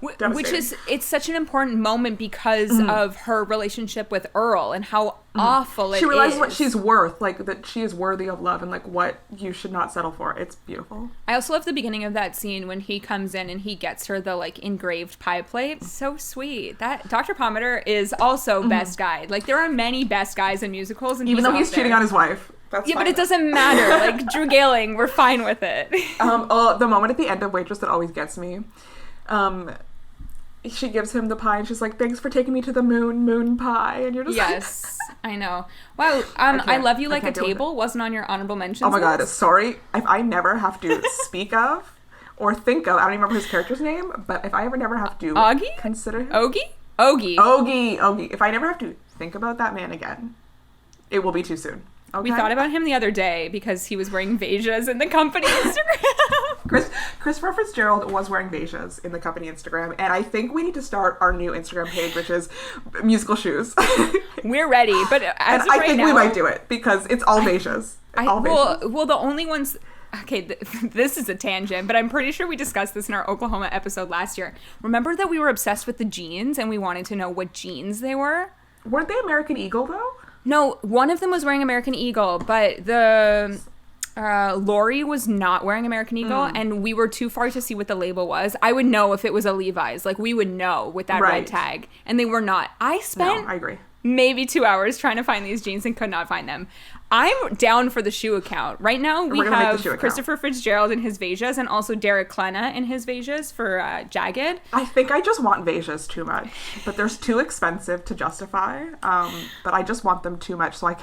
which is, it's such an important moment because of her relationship with Earl and how awful it is. She realizes what she's worth, like that she is worthy of love and like what you should not settle for. It's beautiful. I also love the beginning of that scene when he comes in and he gets her the like engraved pie plate. So sweet. That Dr. Palmater is also best guy. Like there are many best guys in musicals, and even though he's cheating on his wife. That's yeah, fine. But it doesn't matter. Like Drew Gehling, we're fine with it. The moment at the end of Waitress that always gets me. She gives him the pie and she's like, thanks for taking me to the moon pie. And you're just yes, I know. Wow. I Love You Like a Table wasn't on your honorable mentions. Oh my God, sorry. If I never have to speak of or think of, I don't even remember his character's name, but if I ever never have to Augie? consider him. Ogie. If I never have to think about that man again, it will be too soon. Okay? We thought about him the other day because he was wearing Vejas in the company Instagram. Christopher Fitzgerald was wearing Vejas in the company Instagram, and I think we need to start our new Instagram page, which is musical shoes. We're ready, but as of I right think now, we might do it because it's all Vejas. Well, the only ones. Okay, this is a tangent, but I'm pretty sure we discussed this in our Oklahoma episode last year. Remember that we were obsessed with the jeans and we wanted to know what jeans they were? Weren't they American Eagle though? No, one of them was wearing American Eagle, but the Lori was not wearing American Eagle, and we were too far to see what the label was. I would know if it was a Levi's. Like, we would know with that red tag, and they were not. I agree. Maybe 2 hours trying to find these jeans and could not find them. I'm down for the shoe account. Right now, we have Christopher Fitzgerald in his Vejas and also Derek Klena in his Vejas for Jagged. I think I just want Vejas too much, but they're too expensive to justify. But I just want them too much so I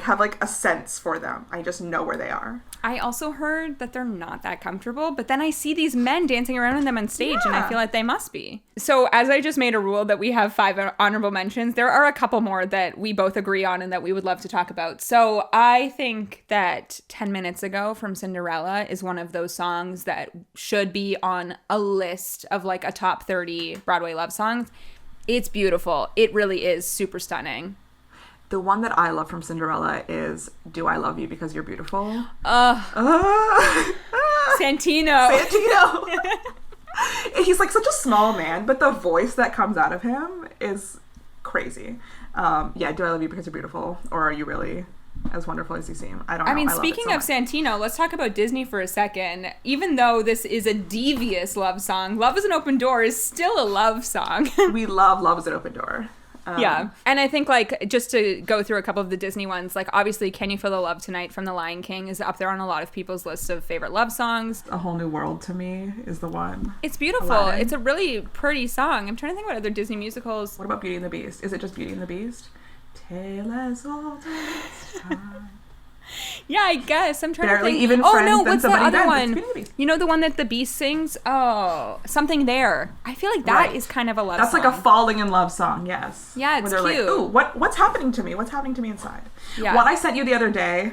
have like a sense for them. I just know where they are. I also heard that they're not that comfortable, but then I see these men dancing around in them on stage, and I feel like they must be. So as I just made a rule that we have 5 honorable mentions, there are a couple more that we both agree on and that we would love to talk about. So I think that 10 Minutes Ago from Cinderella is one of those songs that should be on a list of like a top 30 Broadway love songs. It's beautiful. It really is super stunning. The one that I love from Cinderella is Do I Love You Because You're Beautiful? Santino. He's like such a small man, but the voice that comes out of him is crazy. Do I Love You Because You're Beautiful? Or Are You Really as Wonderful as You Seem? I don't know. I mean, speaking of Santino, let's talk about Disney for a second. Even though this is a devious love song, Love is an Open Door is still a love song. We love Love is an Open Door. Yeah. And I think, like, just to go through a couple of the Disney ones, like, obviously, Can You Feel the Love Tonight from The Lion King is up there on a lot of people's lists of favorite love songs. A Whole New World to me is the one. It's beautiful. Aladdin. It's a really pretty song. I'm trying to think about other Disney musicals. What about Beauty and the Beast? Is it just Beauty and the Beast? Tale as old as time. Yeah, I guess. I'm trying to think. Even oh, friends, no, what's the other one? You know the one that the Beast sings? Oh, Something There. I feel like that is kind of a love song. That's like a falling in love song, yes. Yeah, it's cute. Like, ooh, what's happening to me? What's happening to me inside? Yeah. What I sent you the other day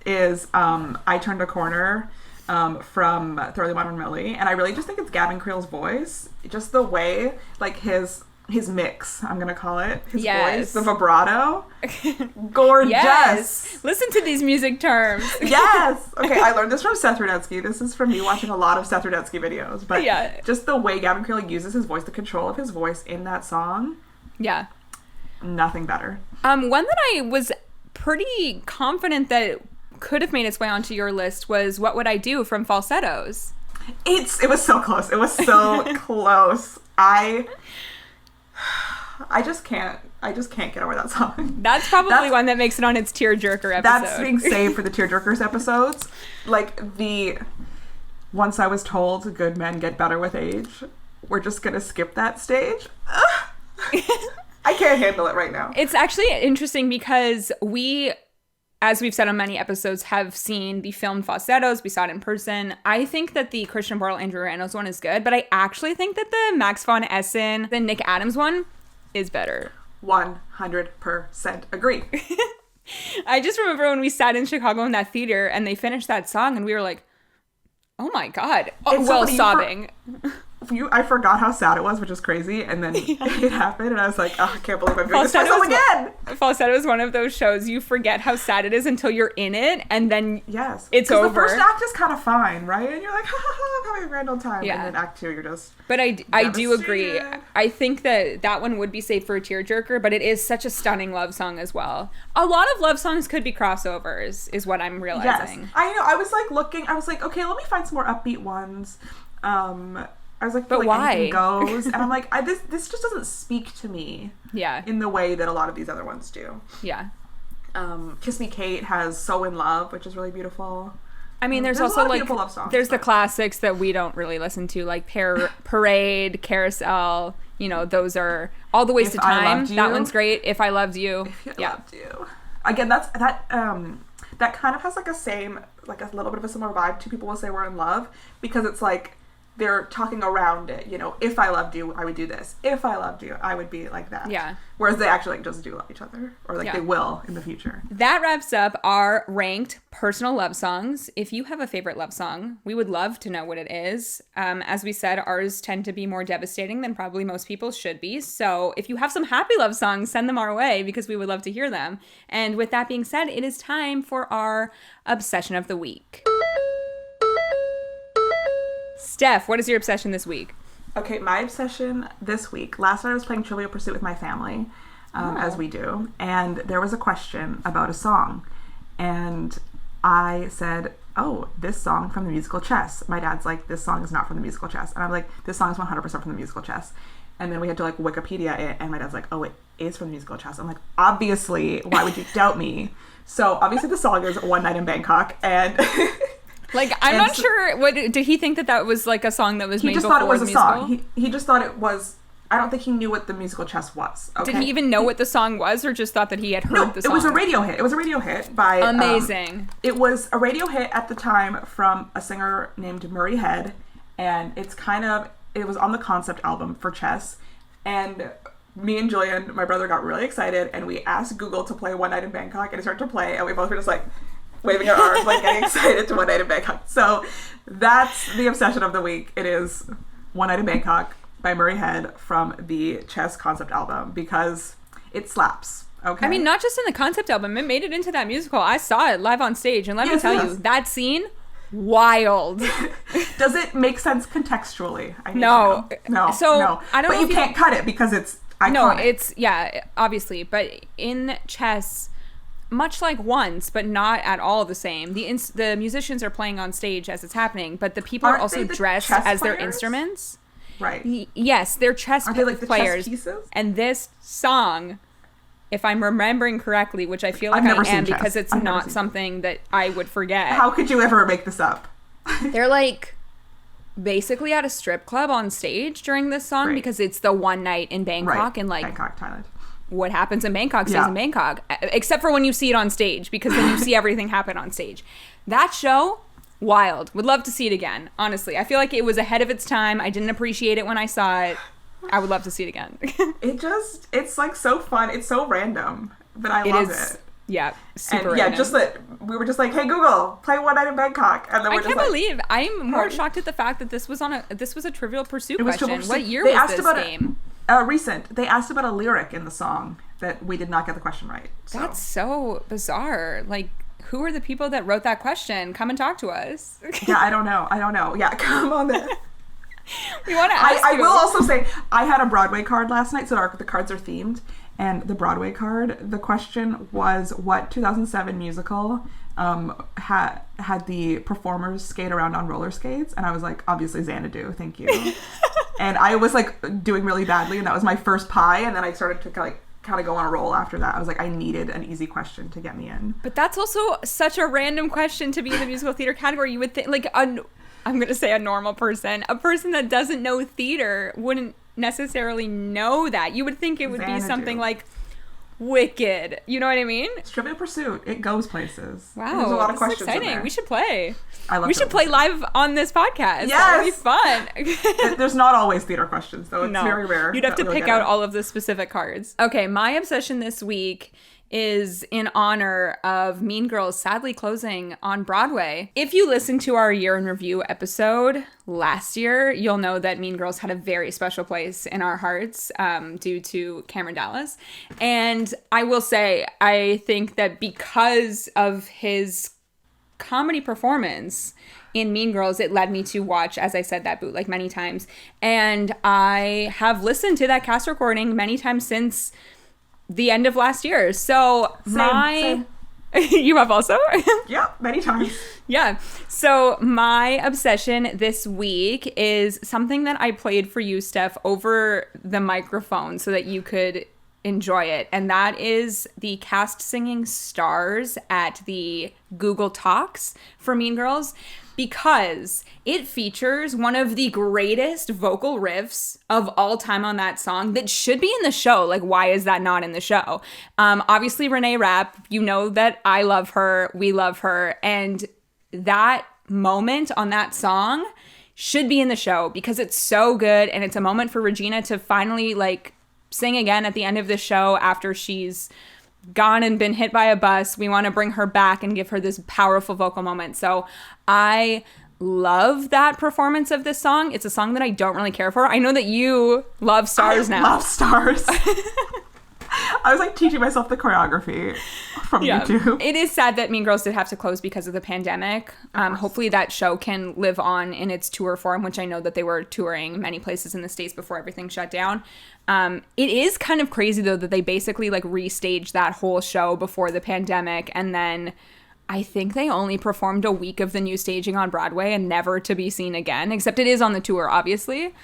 is I Turned a Corner from Thoroughly Modern Millie, and I really just think it's Gavin Creel's voice. Just the way, like, his mix, I'm gonna call it. His voice, the vibrato. Gorgeous. Yes. Listen to these music terms. Yes. Okay, I learned this from Seth Rudetsky. This is from me watching a lot of Seth Rudetsky videos. But just the way Gavin Creel uses his voice, the control of his voice in that song. Yeah. Nothing better. One that I was pretty confident that could have made its way onto your list was What Would I Do from Falsettos. It was so close. It was so close. I just can't get over that song. That's probably one that makes it on its tearjerker episode. That's being saved for the tearjerkers episodes. Like the Once I Was Told Good Men Get Better with Age. We're just gonna skip that stage. I can't handle it right now. It's actually interesting because we as we've said on many episodes, have seen the filmed falsettos. We saw it in person. I think that the Christian Borle, Andrew Rannells one is good, but I actually think that the Max von Essen, the Nick Adams one is better. 100% agree. I just remember when we sat in Chicago in that theater and they finished that song and we were like, oh my God. Sobbing. I forgot how sad it was, which is crazy, and then it happened, and I was like, oh, I can't believe I'm doing this myself again! Falsetto is one of those shows you forget how sad it is until you're in it, and then it's over. The first act is kind of fine, right? And you're like, ha ha ha, I'm having a grand old time, and then act 2, you're just But I do agree. I think that one would be safe for a tearjerker, but it is such a stunning love song as well. A lot of love songs could be crossovers, is what I'm realizing. Yes, I know. I was like looking, I was like, okay, let me find some more upbeat ones. I was like, but why? Anything goes, and I'm like, this just doesn't speak to me. Yeah. In the way that a lot of these other ones do. Yeah. Kiss Me Kate has So in Love, which is really beautiful. I mean, there's also like love songs, there's the classics that we don't really listen to, like Parade, Carousel. You know, those are All the Waste of Time. That one's great. If I Loved You. If I Loved You. Again, that kind of has like a little bit of a similar vibe to People Will Say We're in Love, because it's like they're talking around it, you know, if I loved you, I would do this. If I loved you, I would be like that. Yeah. Whereas they actually like just do love each other, or like they will in the future. That wraps up our ranked personal love songs. If you have a favorite love song, we would love to know what it is. As we said, ours tend to be more devastating than probably most people's should be. So if you have some happy love songs, send them our way, because we would love to hear them. And with that being said, it is time for our obsession of the week. Steph, what is your obsession this week? Okay, my obsession this week. Last night I was playing Trivial Pursuit with my family, as we do, and there was a question about a song. And I said, oh, this song from the musical Chess. My dad's like, this song is not from the musical Chess. And I'm like, this song is 100% from the musical Chess. And then we had to like Wikipedia it, and my dad's like, oh, it is from the musical Chess. I'm like, obviously, why would you doubt me? So obviously the song is One Night in Bangkok, and... Like, I'm not sure, did he think that was like a song that was made before the musical? He just thought it was a song. He just thought it was, I don't think he knew what the musical Chess was. Okay? Did he even know what the song was, or just thought that he had heard the song? It was a radio hit. It was a radio hit by... Amazing. It was a radio hit at the time from a singer named Murray Head, and it was on the concept album for Chess, and me and Julian, my brother, got really excited, and we asked Google to play One Night in Bangkok, and it started to play, and we both were just like... waving our arms, like getting excited to One Night in Bangkok. So that's the obsession of the week. It is One Night in Bangkok by Murray Head from the Chess concept album, because it slaps. Okay. I mean, not just in the concept album, it made it into that musical. I saw it live on stage, and let me tell you, that scene, wild. Does it make sense contextually? No. No. I don't know. But you can't cut it because it's iconic. No, it's, obviously. But in Chess, much like Once, but not at all the same. The musicians are playing on stage as it's happening, but the people are also dressed as their instruments. Right. Yes, they're chess Are they like the players. Chess pieces? And this song, if I'm remembering correctly, which I feel like I am because it's not something that I would forget. How could you ever make this up? They're like basically at a strip club on stage during this song, because it's the one night in Bangkok, and like Bangkok, Thailand. What happens in Bangkok stays in Bangkok, except for when you see it on stage, because then you see everything happen on stage. That show, wild. Would love to see it again, honestly. I feel like it was ahead of its time. I didn't appreciate it when I saw it. I would love to see it again. It's like so fun. It's so random, but I love it. Yeah, super and random. Just that we were just like, hey Google, play One Night in Bangkok, and then I can't believe I'm more shocked at the fact that this was a Trivial Pursuit question. What year was this game? Recent. They asked about a lyric in the song that we did not get the question right. So. That's so bizarre. Like, who are the people that wrote that question? Come and talk to us. Yeah, I don't know. Yeah, come on then. We want to ask you. I will also say, I had a Broadway card last night, so the cards are themed. And the Broadway card, the question was, what 2007 musical had the performers skate around on roller skates? And I was like, obviously Xanadu, thank you. And I was like doing really badly, and that was my first pie, and then I started to kind of go on a roll after that. I was like, I needed an easy question to get me in. But that's also such a random question to be in the musical theater category. You would think, like, I'm going to say a normal person, a person that doesn't know theater wouldn't necessarily know that. You would think it would be something like, wicked. You know what I mean? It's Trivial Pursuit. It goes places. Wow, There's a lot of this questions is exciting. in there. We should play. I love We should play live on this podcast. Yes! That would be fun. There's not always theater questions, though. It's very rare. You'd have to pick out all of the specific cards. Okay, my obsession this week is in honor of Mean Girls sadly closing on Broadway. If you listened to our year in review episode last year, you'll know that Mean Girls had a very special place in our hearts due to Cameron Dallas. And I will say, I think that because of his comedy performance in Mean Girls, it led me to watch, as I said, that bootleg many times. And I have listened to that cast recording many times since the end of last year. So Same. You have also? Yep, many times. Yeah. So my obsession this week is something that I played for you, Steph, over the microphone so that you could enjoy it. And that is the cast singing stars at the Google Talks for Mean Girls, because it features one of the greatest vocal riffs of all time on that song that should be in the show. Like, why is that not in the show? Obviously, Renee Rapp, you know that I love her, we love her, and that moment on that song should be in the show because it's so good, and it's a moment for Regina to finally, like, sing again at the end of the show after she's gone and been hit by a bus. We want to bring her back and give her this powerful vocal moment. So I love that performance of this song. It's a song that I don't really care for. I know that you love Stars now. I love Stars. I was like teaching myself the choreography from YouTube. It is sad that Mean Girls did have to close because of the pandemic. Hopefully that show can live on in its tour form, which I know that they were touring many places in the States before everything shut down. It is kind of crazy, though, that they basically like restaged that whole show before the pandemic, and then I think they only performed a week of the new staging on Broadway and never to be seen again, except it is on the tour, obviously.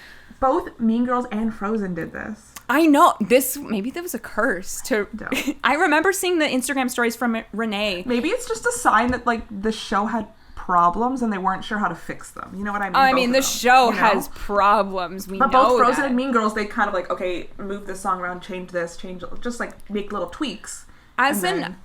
Both Mean Girls and Frozen did this. I know. Maybe there was a curse to... I remember seeing the Instagram stories from Renee. Maybe it's just a sign that, like, the show had problems and they weren't sure how to fix them. You know what I mean? I mean, the show has problems. But both Frozen and Mean Girls, they kind of like, okay, move this song around, change this, just like make little tweaks. As an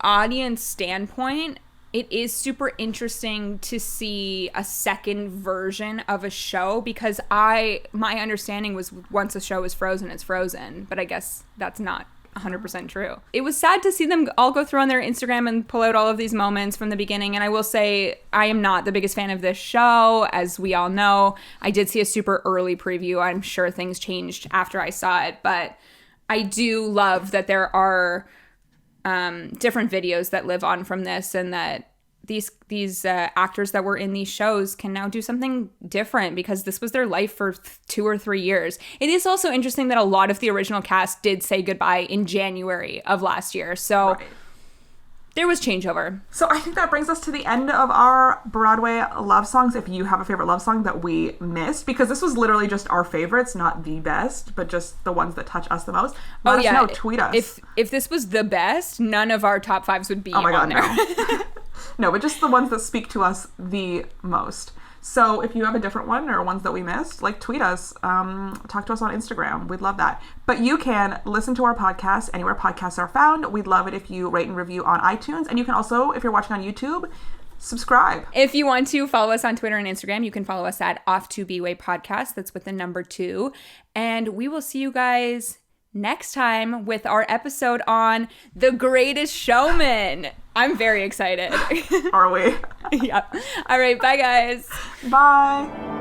audience standpoint, it is super interesting to see a second version of a show, because my understanding was once a show is Frozen, it's Frozen, but I guess that's not 100% true. It was sad to see them all go through on their Instagram and pull out all of these moments from the beginning, and I will say I am not the biggest fan of this show, as we all know. I did see a super early preview. I'm sure things changed after I saw it, but I do love that there are different videos that live on from this, and that these actors that were in these shows can now do something different, because this was their life for 2 or 3 years. It is also interesting that a lot of the original cast did say goodbye in January of last year, so there was changeover. So I think that brings us to the end of our Broadway love songs. If you have a favorite love song that we missed, because this was literally just our favorites, not the best, but just the ones that touch us the most, let us know, tweet us. If this was the best, none of our top 5s would be on there. No. No, but just the ones that speak to us the most. So if you have a different one or ones that we missed, like, tweet us, talk to us on Instagram. We'd love that. But you can listen to our podcast anywhere podcasts are found. We'd love it if you rate and review on iTunes. And you can also, if you're watching on YouTube, subscribe. If you want to follow us on Twitter and Instagram, you can follow us at Off2Bway Podcast. That's with the number 2. And we will see you guys next time with our episode on The Greatest Showman. I'm very excited. Are we? Yeah. All right. Bye, guys. Bye.